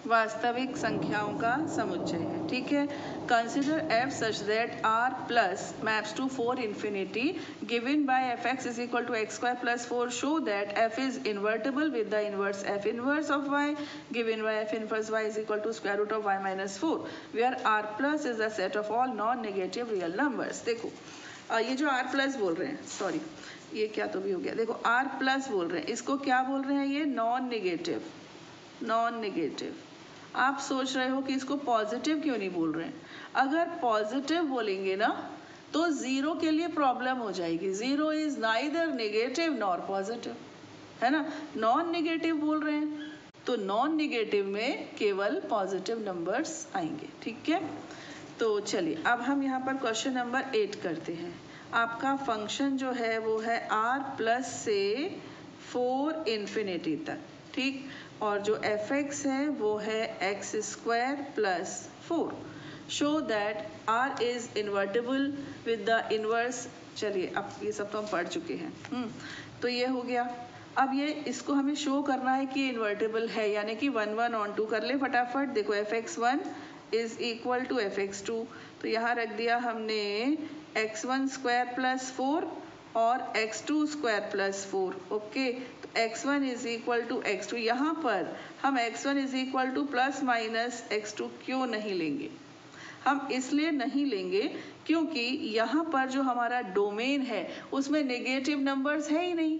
वास्तविक संख्याओं का समुच्चय है। ठीक है, consider f such that r plus maps to 4 infinity given by fx is equal to x square plus 4 show that f is invertible with the inverse f inverse of y given by f inverse y is equal to square root of y minus 4 where r plus is the set of all non-negative real numbers। देखो ये जो r plus बोल रहे हैं, sorry ये क्या तो भी हो गया, देखो r प्लस बोल रहे हैं, इसको क्या बोल रहे हैं, ये नॉन नेगेटिव। आप सोच रहे हो कि इसको पॉजिटिव क्यों नहीं बोल रहे हैं, अगर पॉजिटिव बोलेंगे ना तो जीरो के लिए प्रॉब्लम हो जाएगी। Zero is neither negative nor positive, है ना। नॉन नेगेटिव बोल रहे हैं तो नॉन नेगेटिव में केवल पॉजिटिव नंबर्स आएंगे। ठीक है, तो चलिए अब हम यहाँ पर क्वेश्चन नंबर 8 करते हैं। आपका फंक्शन जो है वो है r प्लस से 4 इन्फिनिटी तक, ठीक, और जो fx है वो है x square plus 4। Show that r is invertible with the inverse. चलिए अब ये सब तो हम पढ़ चुके हैं, तो ये हो गया। अब ये इसको हमें शो करना है कि इन्वर्टिबल है, यानी कि 1 1 ऑन 2 कर ले फटाफट। देखो fx1 is equal to fx2, तो यहाँ रख दिया हमने x1 स्क्वायर प्लस 4 और x2 स्क्वायर प्लस 4। ओके, तो x1 is equal to x2। यहाँ पर हम x1 is equal two plus minus x2 क्यों नहीं लेंगे, हम इसलिए नहीं लेंगे क्योंकि यहाँ पर जो हमारा डोमेन है उसमें नेगेटिव नंबर्स है ही नहीं,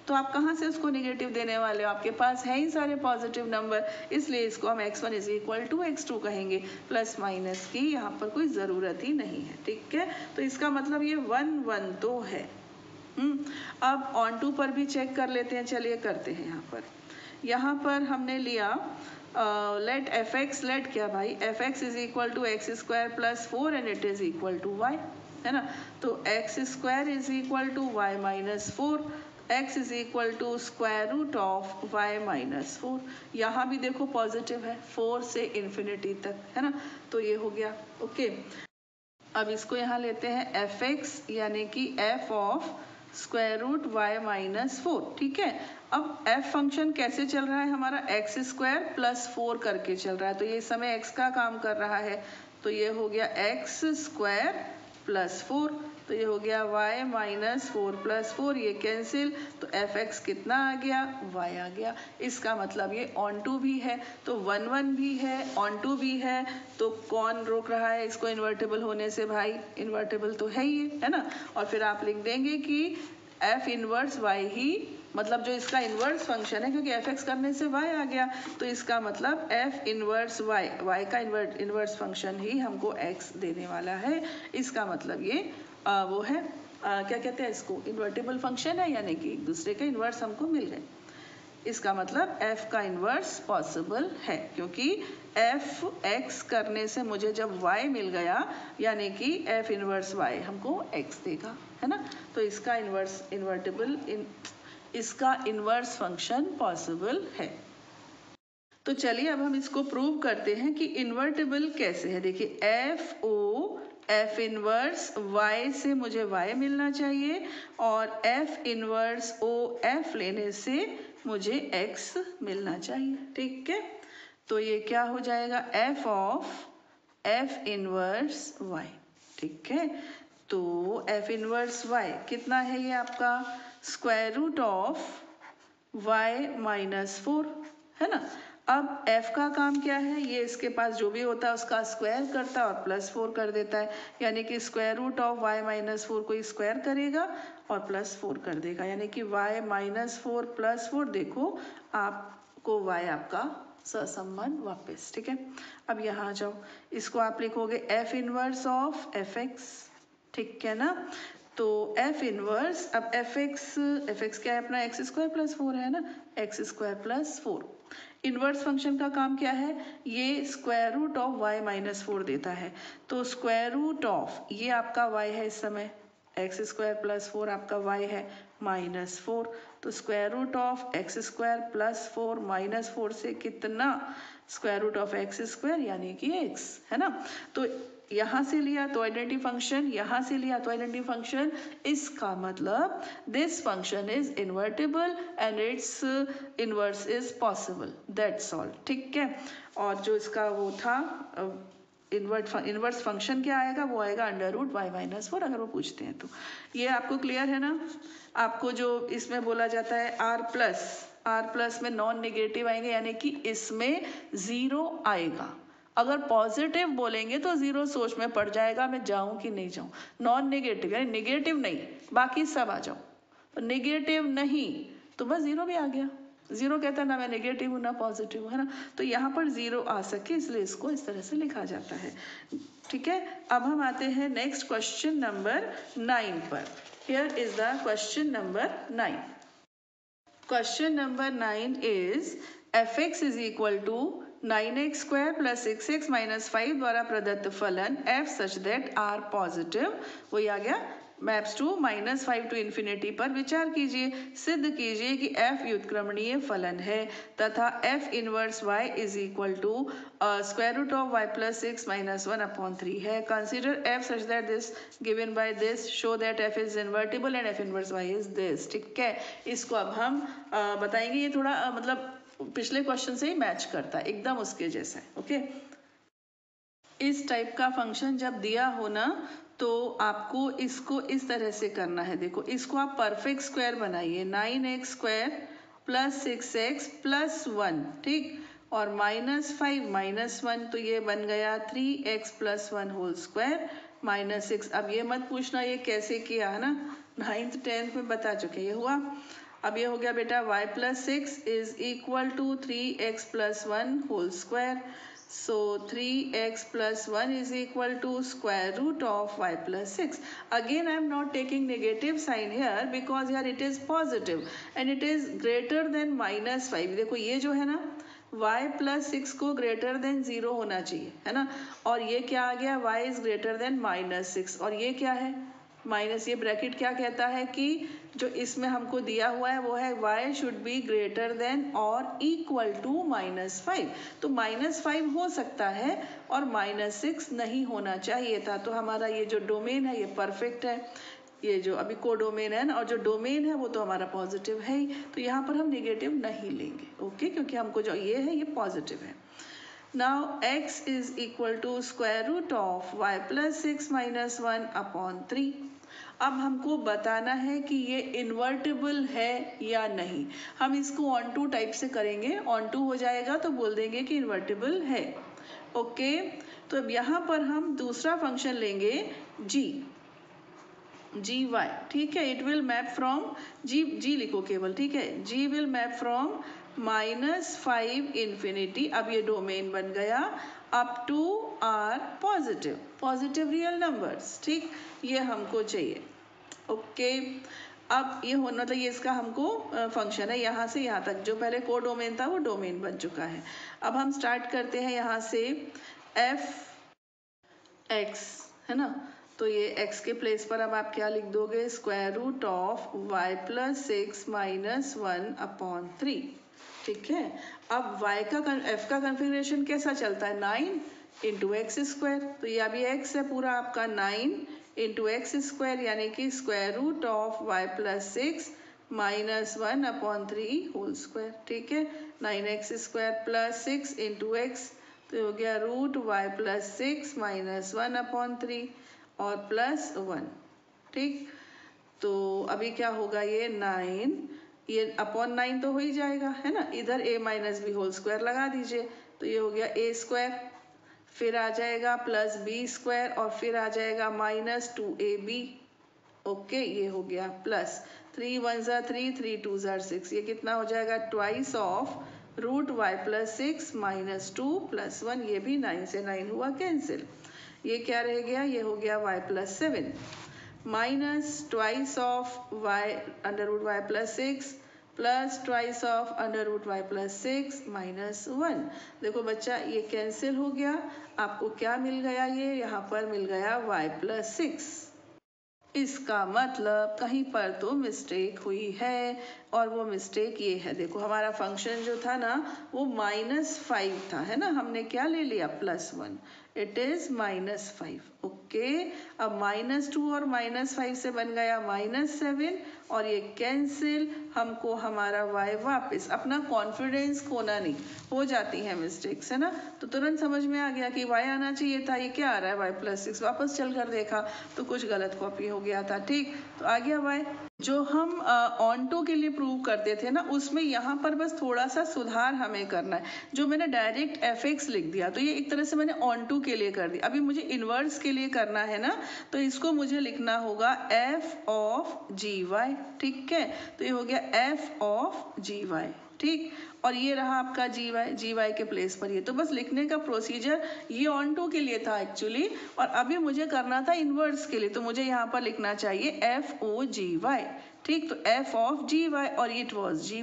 तो आप कहाँ से उसको नेगेटिव देने वाले हो, आपके पास है ही सारे पॉजिटिव नंबर, इसलिए इसको हम x1 is equal to x2 कहेंगे। प्लस माइनस की यहाँ पर कोई ज़रूरत ही नहीं है। ठीक है, तो इसका मतलब ये 1 1 तो है। अब ऑन टू पर भी चेक कर लेते हैं, चलिए करते हैं। यहाँ पर हमने लिया लेट fx, लेट क्या भाई, fx is equal to x square plus 4 and it is equal to y, है ना। तो x square is equal to y minus 4, x is equal to square root of y minus 4। यहाँ भी देखो positive है 4 से इन्फिनिटी तक, है ना, तो ये हो गया। ओके, अब इसको यहाँ लेते हैं fx यानी कि f of square root y minus 4। ठीक है, अब f फंक्शन कैसे चल रहा है हमारा, एक्स स्क्वायर प्लस 4 करके चल रहा है, तो ये समय x का काम कर रहा है, तो ये हो गया एक्स स्क्वायर प्लस 4, तो ये हो गया y माइनस 4 प्लस 4, ये कैंसिल, तो fx कितना आ गया, y आ गया। इसका मतलब ये ऑन टू भी है, तो 1 1 भी है, ऑन टू भी है, तो कौन रोक रहा है इसको इन्वर्टिबल होने से, भाई इन्वर्टिबल तो है ही, है ना। और फिर आप लिख देंगे कि f इनवर्स y ही, मतलब जो इसका इनवर्स फंक्शन है, क्योंकि fx करने से y आ गया, तो इसका मतलब f इनवर्स y का इनवर्स फंक्शन ही हमको x देने वाला है। इसका मतलब ये वो है क्या कहते हैं इसको, इन्वर्टिबल फंक्शन है, यानी कि एक दूसरे के इनवर्स हमको मिल गए। इसका मतलब f का इनवर्स पॉसिबल है, क्योंकि f x करने से मुझे जब y मिल गया, यानी कि f इनवर्स y हमको x देगा, है ना। तो इसका इसका इनवर्स फंक्शन पॉसिबल है। तो चलिए अब हम इसको प्रूव करते हैं कि इन्वर्टिबल कैसे है। देखिए f इनवर्स y से मुझे y मिलना चाहिए, और f इनवर्स f लेने से मुझे x मिलना चाहिए। ठीक है, तो ये क्या हो जाएगा, f of f inverse y। ठीक है, तो f इनवर्स y कितना है, ये आपका square root of y minus 4, है ना। अब f का काम क्या है, ये इसके पास जो भी होता है उसका स्क्वायर करता है और प्लस 4 कर देता है, यानी कि square root of y minus 4 को स्क्वायर करेगा और प्लस 4 कर देगा, यानी कि y माइनस 4 प्लस 4। देखो आपको y आपका सहसंबंध वापस। ठीक है, अब यहाँ आ जाओ, इसको आप लिखोगे f इनवर्स ऑफ fx, ठीक है ना। तो f इनवर्स, अब fx क्या है अपना, एक्स स्क्वायर प्लस 4 है ना, x square plus 4। Inverse function का काम क्या है, ये square root of y minus 4 देता है, तो स्क्वायर रूट ऑफ ये आपका y है इस समय, एक्स स्क्वायर प्लस 4 आपका y है -4, तो square root of x square plus 4 -4 से कितना, square root of x square यानी कि x, है ना। तो यहाँ से लिया तो आइडेंटिटी फंक्शन, यहाँ से लिया तो आइडेंटिटी फंक्शन, इसका मतलब this function is invertible and it's inverse is possible, that's all, ठीक है। और जो इसका वो था इनवर्स फंक्शन क्या आएगा, वो आएगा अंडर रूट y माइनस 4, अगर वो पूछते हैं तो। ये आपको क्लियर है ना। आपको जो इसमें बोला जाता है आर प्लस में नॉन नेगेटिव आएंगे, यानी कि इसमें जीरो आएगा। अगर पॉजिटिव बोलेंगे तो जीरो सोच में पड़ जाएगा, मैं जाऊं कि नहीं जाऊं। नॉन नेगेटिव यानी नेगेटिव नहीं, बाकी सब आ जाओ। नेगेटिव नहीं तो बस जीरो भी आ गया। जीरो कहता है ना मैं नेगेटिव हूँ ना पॉजिटिव हूँ, है ना। तो यहाँ पर जीरो आ सके इसलिए इसको इस तरह से लिखा जाता है, ठीक है। अब हम आते हैं नेक्स्ट क्वेश्चन नंबर 9 पर। Here is the question number 9। Question number 9 is fx is equal to 9x square plus 6x minus 5 द्वारा प्रदत्त फलन f such that r positive, वही आ गया, मैप्स टू -5 टू इन्फिनिटी पर विचार कीजिए। सिद्ध कीजिए कि f व्युत्क्रमणीय फलन है तथा f inverse y is equal to square root of y plus 6 minus 1 upon 3 है। Consider f such that this given by this show that f is invertible and f inverse y is this, ठीक है। इसको अब हम बताएंगे। ये थोड़ा मतलब पिछले क्वेश्चन से ही मैच करता है, एकदम उसके जैसा है, ओके। इस टाइप का फंक्शन जब दिया हो ना तो आपको इसको इस तरह से करना है। देखो इसको आप परफेक्ट स्क्वायर बनाइए, 9x square plus 6x plus 1, ठीक, और -5 -1 तो ये बन गया 3x plus 1 whole square minus 6। अब ये मत पूछना ये कैसे किया, है ना, 9th 10th में बता चुके, ये हुआ। अब ये हो गया बेटा y plus 6 is equal to 3x plus 1 whole square. So 3x plus 1 is equal to square root of y plus 6. Again I am not taking negative sign here because here it is positive and it is greater than -5. देखो ये जो है ना y plus 6 को greater than 0 होना चाहिए, है ना। और ये क्या आ गया, y is greater than -6, और ये क्या है माइनस, ये ब्रैकेट क्या कहता है कि जो इसमें हमको दिया हुआ है वो है y should be greater than और इक्वल टू -5। तो -5 हो सकता है और -6 नहीं होना चाहिए था। तो हमारा ये जो डोमेन है ये परफेक्ट है। ये जो अभी कोडोमेन है ना, और जो डोमेन है वो तो हमारा पॉजिटिव है ही, तो यहाँ पर हम नेगेटिव नहीं लेंगे, ओके, क्योंकि हमको जो ये है ये पॉजिटिव है। Now x is equal to square root of y plus 6 minus 1 upon 3। अब हमको बताना है कि ये इन्वर्टिबल है या नहीं। हम इसको ऑन टू टाइप से करेंगे, ऑन टू हो जाएगा तो बोल देंगे कि इन्वर्टिबल है, ओके। तो अब यहाँ पर हम दूसरा फंक्शन लेंगे जी वाई, ठीक है। It will map from g लिखो केवल, ठीक है। G will map from -5 infinity, अब ये डोमेन बन गया, up to R positive real numbers, ठीक, ये हमको चाहिए, ओके। अब ये होना मतलब ये इसका हमको फंक्शन है यहाँ से यहाँ तक, जो पहले को डोमेन था वो डोमेन बन चुका है। अब हम स्टार्ट करते हैं यहाँ से f(x), है ना। तो ये x के प्लेस पर अब आप क्या लिख दोगे, square root of y plus 6 minus 1 upon 3, ठीक है। अब y का f का कन्फिग्रेशन कैसा चलता है, 9 इंटू एक्स स्क्वायर, तो ये अभी x है पूरा आपका 9 इंटू एक्स स्क्वायर, यानी कि square root of y plus 6 minus 1 upon 3 whole square, ठीक है। 9x square plus 6 into x, तो हो गया root y plus 6 minus 1 upon 3 और प्लस 1, ठीक। तो अभी क्या होगा, ये 9, ये अपॉन 9 तो हो ही जाएगा, है ना। इधर a minus B whole square लगा दीजिए, तो ये हो गया a स्क्वायर, फिर आ जाएगा प्लस बी स्क्वायर, और फिर आ जाएगा माइनस 2ab, ओके। ये हो गया प्लस 3 1 ज़ा 3, 3 2 ज़ा 6, ये कितना हो जाएगा, twice of root y plus 6 minus 2 plus 1, ये भी 9 से 9 हुआ कैंसिल। ये क्या रह गया, ये हो गया y plus 7 minus twice of y under root y plus 6 plus twice of under root y plus 6 minus 1। देखो बच्चा ये कैंसिल हो गया, आपको क्या मिल गया, ये यहाँ पर मिल गया y प्लस 6, इसका मतलब कहीं पर तो मिस्टेक हुई है और वो मिस्टेक ये है, देखो हमारा फंक्शन जो था ना वो -5 था, है ना, हमने क्या ले लिया +1, इट इज -5। ओके, अब -2 और -5 से बन गया -7 और ये कैंसिल, हमको हमारा y वापस, अपना कॉन्फिडेंस खोना नहीं, हो जाती है मिस्टेक्स, है ना, तो तुरंत समझ में आ गया कि y आना चाहिए था, ये क्या आ रहा है y+6, वापस चल कर देखा तो कुछ गलत कॉपी हो गया था। ठीक, तो आ गया y। जो हम ऑन टू के लिए प्रूव करते थे ना उसमें यहाँ पर बस थोड़ा सा सुधार हमें करना है, जो मैंने डायरेक्ट fx लिख दिया तो ये एक तरह से मैंने ऑन टू के लिए कर दिया, अभी मुझे इनवर्स के लिए करना है ना, तो इसको मुझे लिखना होगा f ऑफ gy। ठीक है, तो ये हो गया f ऑफ gy। ठीक, और ये रहा आपका gy के प्लेस पर, ये तो बस लिखने का प्रोसीजर ये ऑन टू के लिए था एक्चुअली, और अभी मुझे करना था इनवर्स के लिए, तो मुझे यहाँ पर लिखना चाहिए f(o)gy। ठीक, तो f ऑफ gy और इट वाज gy।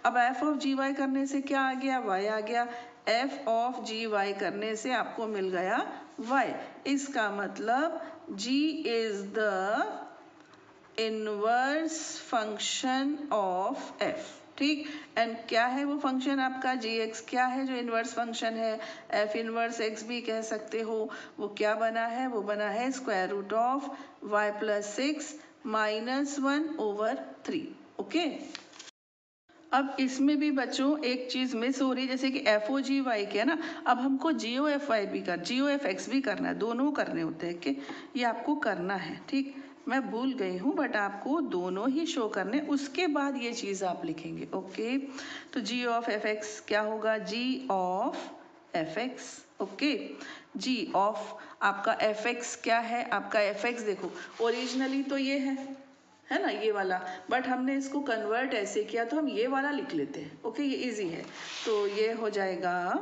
अब f ऑफ gy करने से क्या आ गया, y आ गया, f ऑफ gy करने से आपको मिल गया y। इसका मतलब g is the inverse function of f। ठीक, एंड क्या है वो फंक्शन आपका gx, क्या है जो इनवर्स फंक्शन है, f इनवर्स x भी कह सकते हो। वो क्या बना है, वो बना है √ऑफ y+6 -1/3। ओके, अब इसमें भी बच्चों एक चीज मिस हो रही है, जैसे कि FOGY के है ना, अब हमको GOFY भी GOFX भी करना है, दोनों करने होते हैं कि ये आपको करना है। ठीक, मैं भूल गई हूँ बट आपको दोनों ही शो करने, उसके बाद ये चीज़ आप लिखेंगे। ओके, तो G ऑफ FX क्या होगा, G of FX। Okay, G of आपका FX क्या है, आपका FX देखो ओरिजिनली तो ये है ना, ये वाला, बट हमने इसको कन्वर्ट ऐसे किया तो हम ये वाला लिख लेते हैं। ओके, ये इजी है, तो ये हो जाएगा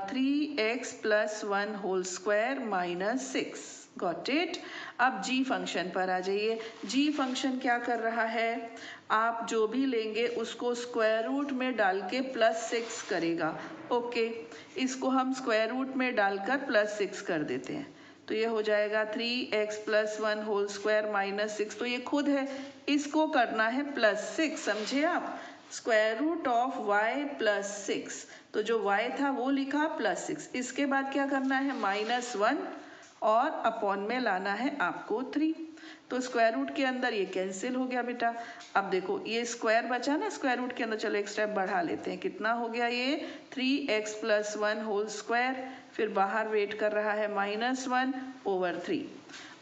3x + 1 whole square -6। Got it. अब g फंक्शन पर आ जाइए। g फंक्शन क्या कर रहा है, आप जो भी लेंगे उसको स्क्वायर रूट में डाल के +6 करेगा। ओके, इसको हम स्क्वायर रूट में डालकर +6 कर देते हैं, तो ये हो जाएगा 3x + 1 होल स्क्वायर -6, तो ये खुद है, इसको करना है +6, समझे आप, स्क्वायर रूट ऑफ y+6, तो जो y था वो लिखा +6, इसके बाद क्या करना है -1 और अपॉन में लाना है आपको 3, तो स्क्वायर रूट के अंदर ये कैंसिल हो गया बेटा। अब देखो ये स्क्वायर बचा ना स्क्वायर रूट के अंदर, चलो एक स्टेप बढ़ा लेते हैं, कितना हो गया ये 3x + 1 होल स्क्वायर, फिर बाहर वेट कर रहा है -1/3।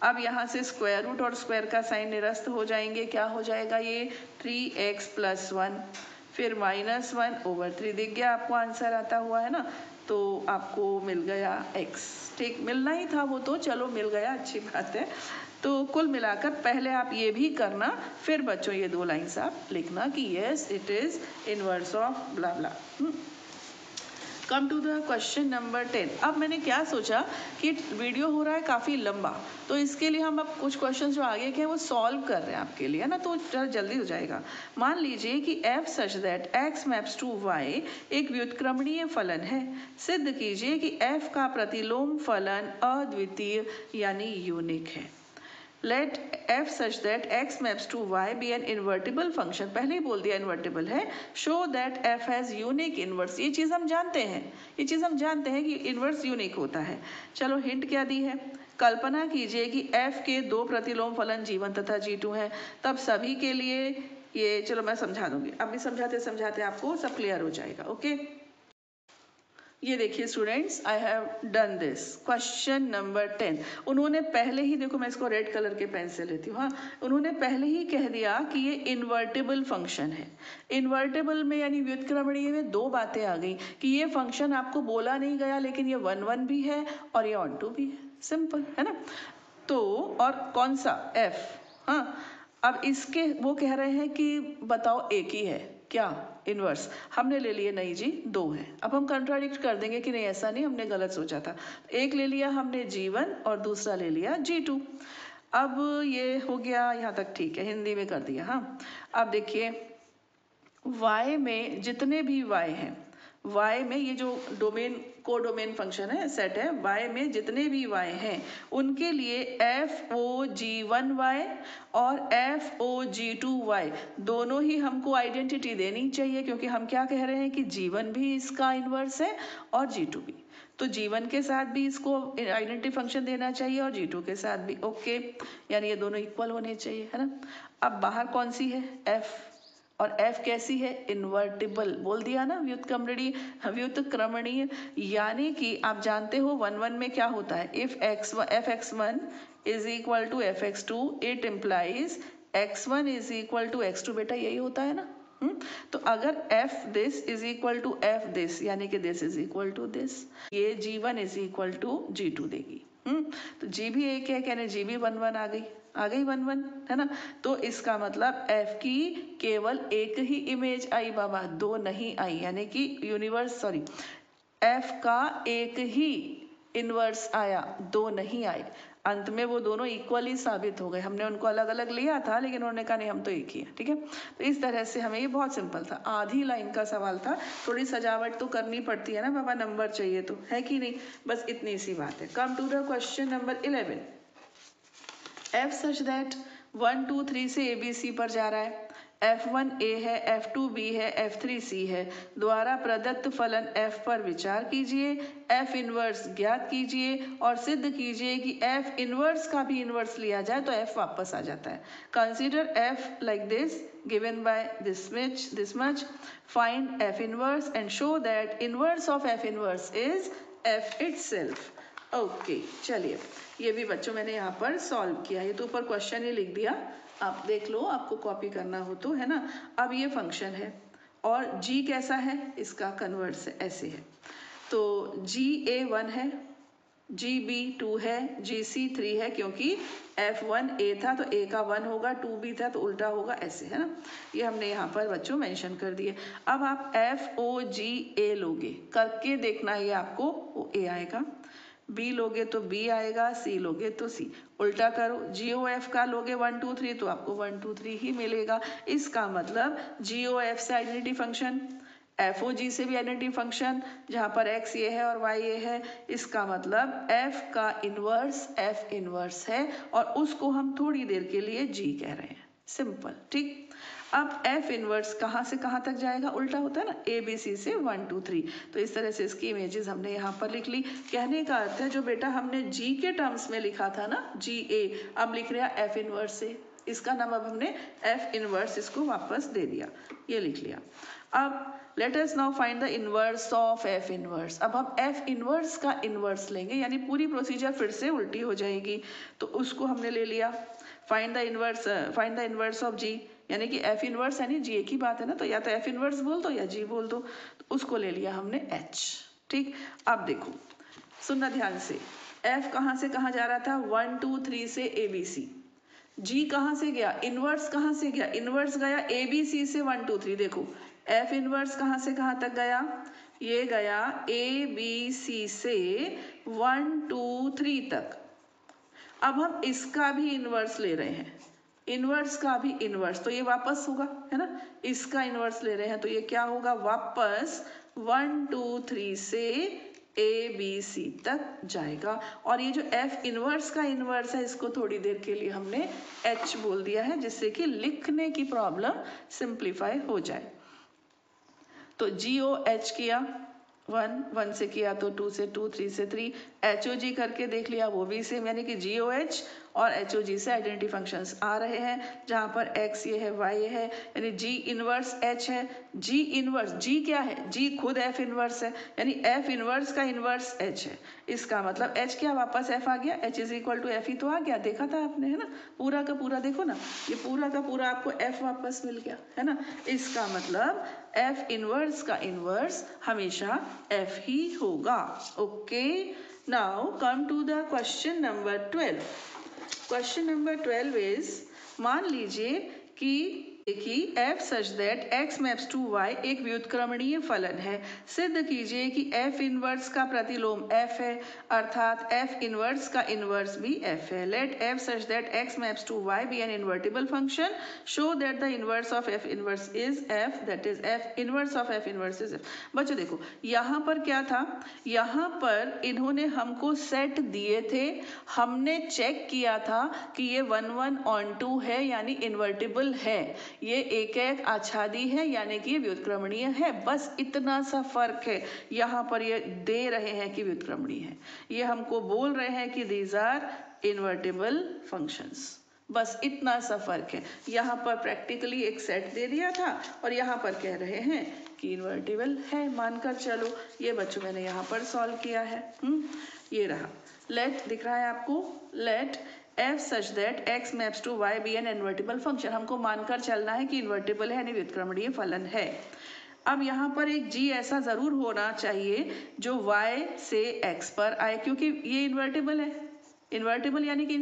अब यहाँ से स्क्वायर रूट और स्क्वायर का साइन निरस्त हो जाएंगे, क्या हो जाएगा ये 3x + 1 फिर -1/3, दिख गया आपको आंसर आता हुआ, है ना, तो आपको मिल गया x। ठीक, मिलना ही था वो तो, चलो मिल गया, अच्छी बात है। तो कुल मिलाकर पहले आप ये भी करना, फिर बच्चों ये 2 लाइन्स आप लिखना कि yes it is inverse of blah blah. Come to the question number 10। अब मैंने क्या सोचा कि वीडियो हो रहा है काफ़ी लंबा, तो इसके लिए हम अब कुछ क्वेश्चन जो आगे के हैं वो सॉल्व कर रहे हैं आपके लिए, है ना, तो जरा जल्दी हो जाएगा। मान लीजिए कि f such that x maps to y एक व्युत्क्रमणीय फलन है, सिद्ध कीजिए कि f का प्रतिलोम फलन अद्वितीय यानी यूनिक है। Let f such that x maps to y be an invertible function, पहले ही बोल दिया इन्वर्टिबल है। Show that f has unique inverse, ये चीज़ हम जानते हैं, ये चीज़ हम जानते हैं कि इन्वर्स यूनिक होता है। चलो हिंट क्या दी है, कल्पना कीजिए कि f के 2 प्रतिलोम फलन g1 तथा g2 हैं, तब सभी के लिए ये, चलो मैं समझा दूंगी, अभी समझाते समझाते आपको सब क्लियर हो जाएगा। ओके, ये देखिए students, I have done this question number 10। उन्होंने पहले ही, देखो मैं इसको रेड कलर के पेन से लेती हूँ, हाँ, उन्होंने पहले ही कह दिया कि ये इन्वर्टिबल फंक्शन है। इन्वर्टिबल में यानी व्युत्क्रमणीय में 2 बातें आ गई कि ये फंक्शन आपको बोला नहीं गया लेकिन ये 1 भी है और ये ऑन टू भी है, सिंपल है ना। तो और कौन सा f, हाँ, अब इसके वो कह रहे हैं कि बताओ एक ही है क्या इनवर्स, हमने ले लिए नहीं जी 2 है। अब हम कंट्राडिक्ट कर देंगे कि नहीं ऐसा नहीं, हमने गलत सोचा था, एक ले लिया हमने g1 और दूसरा ले लिया g2। अब ये हो गया यहाँ तक, ठीक है, हिंदी में कर दिया। हाँ, अब देखिए y में जितने भी y हैं y में ये जो डोमेन कोडोमेन फंक्शन है सेट है, y में जितने भी y हैं उनके लिए FOG1y और FOG2y दोनों ही हमको आइडेंटिटी देनी चाहिए, क्योंकि हम क्या कह रहे हैं कि G1 भी इसका इन्वर्स है और G2 भी, तो G1 के साथ भी इसको आइडेंटिटी फंक्शन देना चाहिए और G2 के साथ भी। ओके, यानी ये दोनों इक्वल होने चाहिए, है ना। अब बाहर कौन सी है, F, और F कैसी है, इन्वर्टिबल, बोल दिया ना, व्युत्क्रमणीय, यानी कि आप जानते हो 1 1 में क्या होता है, if fx1 is equal to fx2 it implies x1 is equal to x2, बेटा यही होता है ना। तो अगर f this is equal to f this, यानी कि this is equal to this, ये G1 is equal to G2 देगी। तो G भी एक है, कहने G भी 1 1 आ गई 1 1, है ना। तो इसका मतलब f की केवल एक ही इमेज आई बाबा, दो नहीं आई, यानी कि f का एक ही इनवर्स आया, दो नहीं आए। अंत में वो दोनों इक्वली साबित हो गए, हमने उनको अलग अलग लिया था लेकिन उन्होंने कहा नहीं हम तो एक ही है, ठीक है। तो इस तरह से हमें, ये बहुत सिंपल था, आधी लाइन का सवाल था, थोड़ी सजावट तो करनी पड़ती है ना बाबा, नंबर चाहिए तो, है कि नहीं, बस इतनी सी बात है। Come to the question number 11, f such that 1 2 3 से ABC पर जा रहा है, f1 A है, f2 B है, f3 C है, द्वारा प्रदत्त फलन f पर विचार कीजिए, f इनवर्स ज्ञात कीजिए और सिद्ध कीजिए कि f इनवर्स का भी इनवर्स लिया जाए तो f वापस आ जाता है। Consider f like this given by this much, find f inverse and show that inverse of f inverse is f itself। Okay, चलिए ये भी बच्चों मैंने यहाँ पर सॉल्व किया, ये तो ऊपर क्वेश्चन ही लिख दिया, आप देख लो, आपको कॉपी करना हो तो, है ना। अब ये फंक्शन है और g कैसा है, इसका कन्वर्स है, ऐसे है, तो GA1 है, GB 2 है, GC 3 है, क्योंकि F1 A था तो A का 1 होगा, 2B था तो उल्टा होगा, ऐसे, है ना। ये हमने यहाँ पर बच्चों मेंशन कर दिए। अब आप FOGA लोगे, करके देखना, ये आपको वो A आएगा, B लोगे तो B आएगा, C लोगे तो C, उल्टा करो, GOF का लोगे 1 2 3 तो आपको 1 2 3 ही मिलेगा। इसका मतलब GOF से आइडेंटिटी फंक्शन, FOG से भी आइडेंटिटी फंक्शन, जहाँ पर x ये है और y ये है, इसका मतलब f का इनवर्स f इनवर्स है और उसको हम थोड़ी देर के लिए g कह रहे हैं, सिंपल, ठीक। अब f इनवर्स कहाँ से कहाँ तक जाएगा, उल्टा होता है ना, ABC से 1 2 3, तो इस तरह से इसकी इमेजेस हमने यहाँ पर लिख ली। कहने का अर्थ है जो बेटा हमने g के टर्म्स में लिखा था ना, GA, अब लिख रहा f इनवर्स से, इसका नाम अब हमने f इनवर्स इसको वापस दे दिया, ये लिख लिया। अब let us now find the inverse of f inverse. अब हम f इनवर्स का इनवर्स लेंगे, यानी पूरी प्रोसीजर फिर से उल्टी हो जाएगी, तो उसको हमने ले लिया। Find the inverse of g, यानी कि f इनवर्स यानी g की बात है ना, तो या तो f इनवर्स बोल दो या g बोल दो, तो उसको ले लिया हमने h, ठीक। अब देखो, सुनना ध्यान से, f कहाँ से कहाँ जा रहा था, 1 2 3 से ABC, g कहाँ से गया, इनवर्स कहाँ से गया, इनवर्स गया ABC से 1 2 3, देखो f इनवर्स कहाँ से कहाँ तक गया, ये गया ABC से 1 2 3 तक। अब हम इसका भी इनवर्स ले रहे हैं, इनवर्स का भी इनवर्स, तो ये वापस होगा, है ना, इसका इनवर्स ले रहे हैं तो ये क्या होगा, वापस 1 2 3 से ABC तक जाएगा। और ये जो f इनवर्स का इनवर्स है, इसको थोड़ी देर के लिए हमने h बोल दिया है, जिससे कि लिखने की प्रॉब्लम सिंप्लीफाई हो जाए। तो GOH किया 1 1 से किया तो 2 से 2 3 से 3, HOG करके देख लिया, वो भी सेम, यानी कि GOH और HOG से आइडेंटिटी फंक्शंस आ रहे हैं, जहाँ पर x ये है y ये है, यानी G इनवर्स h है, G इनवर्स, G क्या है, G खुद f इनवर्स है, यानी f इनवर्स का इनवर्स h है, इसका मतलब h क्या वापस f आ गया, h is equal to f ही तो आ गया, देखा था आपने, है ना, पूरा का पूरा देखो ना, ये पूरा का पूरा आपको f वापस मिल गया, है ना। इसका मतलब f इनवर्स का इनवर्स हमेशा f ही होगा। Okay, now come to the question number 12। Question number 12 is, मान लीजिए कि कि f such that x maps to y एक व्युत्क्रमणीय फलन है। सिद्ध कीजिए कि f इनवर्स का प्रतिलोम f है, अर्थात f इनवर्स का इनवर्स भी f है। Let f such that x maps to y be an invertible function. Show that the inverse of f inverse is f, that is f inverse of f inverse is f। बच्चों देखो यहाँ पर क्या था, यहाँ पर इन्होंने हमको सेट दिए थे, हमने चेक किया था कि ये 1 1 on 2 है यानी इन्वर्टिबल है, ये एक एक आच्छादी है यानी कि ये व्युत्क्रमणीय है। बस इतना सा फर्क है। यहाँ पर ये दे रहे हैं कि व्युत्क्रमणीय है, ये हमको बोल रहे हैं कि दीज आर इन्वर्टिबल फंक्शंस। बस इतना सा फर्क है। यहाँ पर प्रैक्टिकली एक सेट दे दिया था और यहाँ पर कह रहे हैं कि इन्वर्टिबल है, मानकर चलो। ये बच्चों मैंने यहाँ पर सॉल्व किया है। ये रहा। लेट दिख रहा है आपको, late f such that x maps to y be an invertible function। हमको मानकर चलना है कि इन्वर्टिबल है यानी व्युत्क्रमणीय फलन है। अब यहाँ पर एक g ऐसा जरूर होना चाहिए जो y से x पर आए, क्योंकि ये इन्वर्टिबल है। इन्वर्टिबल यानी कि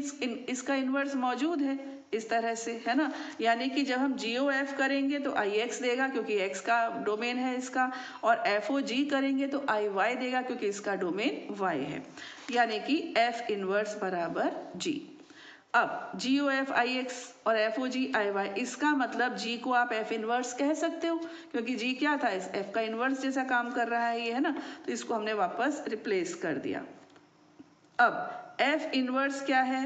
इसका इन्वर्स मौजूद है इस तरह से, है ना। यानी कि जब हम GOF करेंगे तो IX देगा क्योंकि x का डोमेन है इसका, और FOG करेंगे तो IY देगा क्योंकि इसका डोमेन y है। यानी कि F इनवर्स बराबर G। अब GOF IX और FOG IY, इसका मतलब G को आप F इनवर्स कह सकते हो क्योंकि G क्या था, इस F का इनवर्स जैसा काम कर रहा है ये, है ना। तो इसको हमने वापस रिप्लेस कर दिया। अब F इनवर्स क्या है,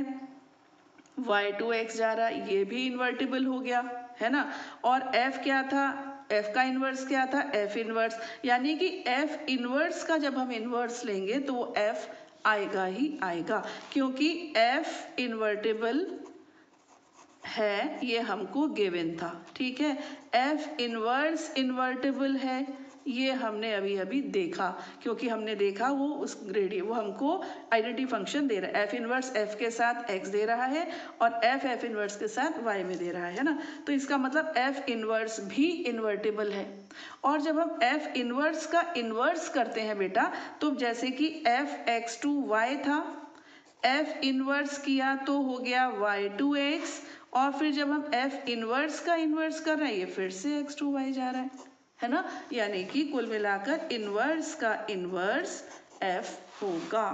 y टू x जा रहा, ये भी इन्वर्टिबल हो गया, है ना। और f क्या था, f का इनवर्स क्या था, f इनवर्स। यानी कि f इनवर्स का जब हम इनवर्स लेंगे तो वो f आएगा ही आएगा, क्योंकि f इन्वर्टिबल है, ये हमको गिवन था। ठीक है, f इनवर्स इन्वर्टिबल है, ये हमने अभी अभी देखा, क्योंकि हमने देखा वो उस ग्रेडियंट, वो हमको आइडेंटिटी फंक्शन दे रहा है। f इनवर्स f के साथ x दे रहा है और f इनवर्स के साथ y में दे रहा है ना। तो इसका मतलब f इनवर्स भी इन्वर्टिबल है। और जब हम f इनवर्स का इनवर्स करते हैं बेटा, तो जैसे कि f x टू y था, f इनवर्स किया तो हो गया y टू x, और फिर जब हम f इनवर्स का इनवर्स कर रहे हैं, ये फिर से x टू y जा रहा है ना। यानी कि कुल मिलाकर इनवर्स का इनवर्स f होगा।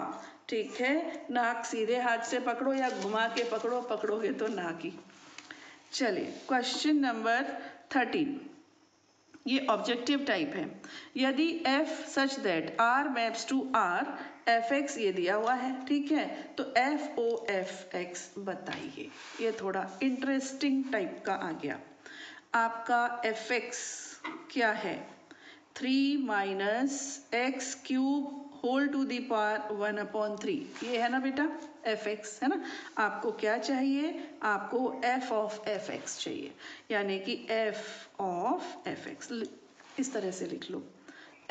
ठीक है, नाक सीधे हाथ से पकड़ो या घुमा के पकड़ो, पकड़ोगे तो नाक ही। चलिए क्वेश्चन नंबर 13, ये ऑब्जेक्टिव टाइप है। यदि f such that r maps to r fx ये दिया हुआ है, ठीक है, तो FOFX बताइए। ये थोड़ा इंटरेस्टिंग टाइप का आ गया। आपका fx क्या है, 3 minus x cube whole to the power 1/3, ये है ना बेटा fx, है ना। आपको क्या चाहिए, आपको f ऑफ fx चाहिए, यानी कि f ऑफ fx इस तरह से लिख लो।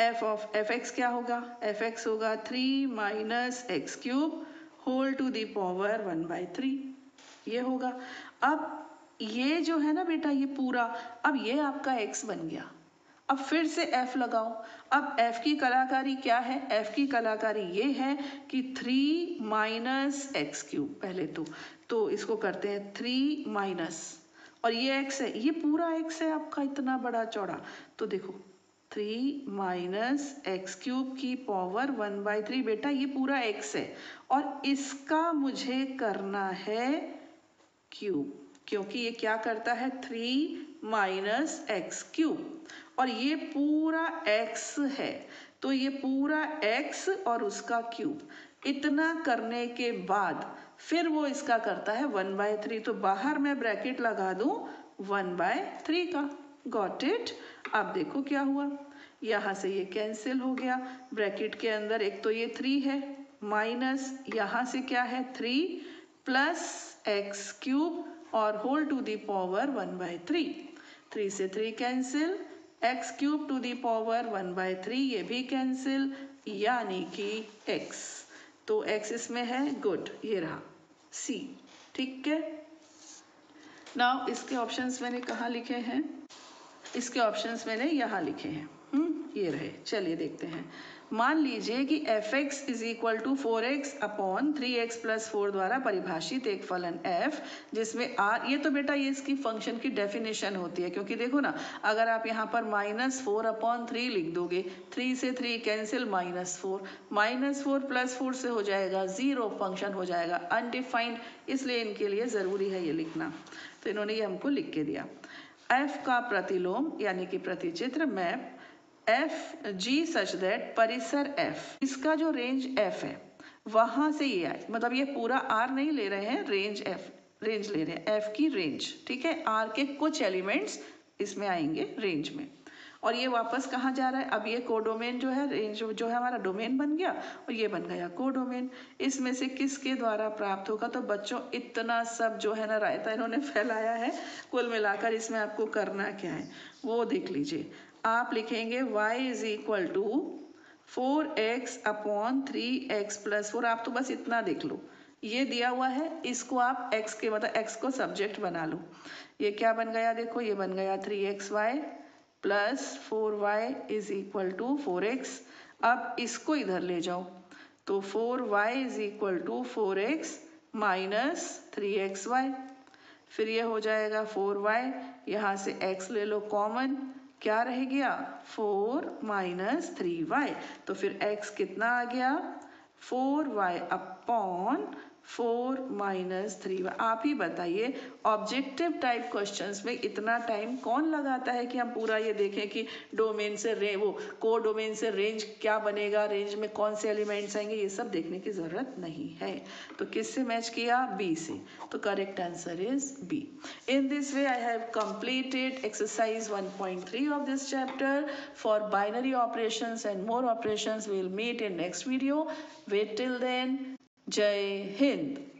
f ऑफ fx क्या होगा, fx होगा 3 minus x cube whole to the power 1/3, ये होगा। अब ये जो है ना बेटा, ये पूरा, अब ये आपका x बन गया। अब फिर से f लगाओ। अब f की कलाकारी क्या है, f की कलाकारी ये है कि 3 माइनस एक्स क्यूब, पहले तो इसको करते हैं 3 माइनस, और ये x है, ये पूरा x है आपका इतना बड़ा चौड़ा। तो देखो 3 माइनस एक्स क्यूब की पावर 1/3 बेटा, ये पूरा x है, और इसका मुझे करना है क्यूब, क्योंकि ये क्या करता है 3 माइनस एक्स क्यूब, और ये पूरा x है, तो ये पूरा x और उसका क्यूब। इतना करने के बाद फिर वो इसका करता है 1/3, तो बाहर मैं ब्रैकेट लगा दूं 1/3 का। Got it. अब देखो क्या हुआ, यहाँ से ये कैंसिल हो गया, ब्रैकेट के अंदर एक तो ये 3 है, माइनस यहाँ से क्या है 3 प्लस एक्स क्यूब और होल टू दी पावर 1/3, 3 से 3 cancel, x cube to the power 1/3 ये भी कैंसिल, यानी कि x, तो x इसमें है, गुड, ये रहा C। ठीक है, नाउ इसके ऑप्शंस मैंने कहाँ लिखे हैं, इसके ऑप्शंस मैंने यहाँ लिखे हैं। ये रहे। चलिए देखते हैं। मान लीजिए कि f(x) is equal to 4x upon 3x plus 4 द्वारा परिभाषित एक फलन f जिसमें r, ये तो बेटा ये इसकी फंक्शन की डेफिनेशन होती है, क्योंकि देखो ना, अगर आप यहाँ पर -4 अपॉन 3 लिख दोगे, 3 से 3 कैंसिल, -4 प्लस 4 से हो जाएगा 0, फंक्शन हो जाएगा अनडिफाइंड, इसलिए इनके लिए ज़रूरी है ये लिखना। तो इन्होंने ये हमको लिख के दिया। f का प्रतिलोम यानी कि प्रतिचित्र map f g such that परिसर f, इसका जो रेंज f है वहां से ये आए, मतलब ये पूरा r नहीं ले रहे हैं, रेंज ले रहे हैं, f की रेंज, ठीक है, r के कुछ एलिमेंट्स इसमें आएंगे रेंज में, और ये वापस कहाँ जा रहा है, अब ये कोडोमेन जो है, रेंज जो है हमारा डोमेन बन गया और ये बन गया कोडोमेन। इसमें से किसके द्वारा प्राप्त होगा, तो बच्चों इतना सब जो है ना रायता इन्होंने फैलाया है, कुल मिलाकर इसमें आपको करना क्या है वो देख लीजिए। आप लिखेंगे y is equal to 4x upon 3x plus 4, आप तो बस इतना देख लो, ये दिया हुआ है, इसको आप x के मतलब x को सब्जेक्ट बना लो। ये क्या बन गया, देखो ये बन गया 3xy plus 4y is equal to 4x। अब इसको इधर ले जाओ तो 4y is equal to 4x minus 3xy, फिर ये हो जाएगा 4y, यहाँ से x ले लो कॉमन, क्या रह गया 4 माइनस 3y, तो फिर x कितना आ गया 4y अपॉन 4 माइनस 3y। आप ही बताइए, ऑब्जेक्टिव टाइप क्वेश्चंस में इतना टाइम कौन लगाता है कि हम पूरा ये देखें कि डोमेन से वो को डोमेन से रेंज क्या बनेगा, रेंज में कौन से एलिमेंट्स आएंगे, ये सब देखने की ज़रूरत नहीं है। तो किससे मैच किया, बी से, तो correct answer is B. In this way I have completed exercise 1.3 of this chapter. For binary operations and more operations we will meet in next video. Wait till then. Jai Hind.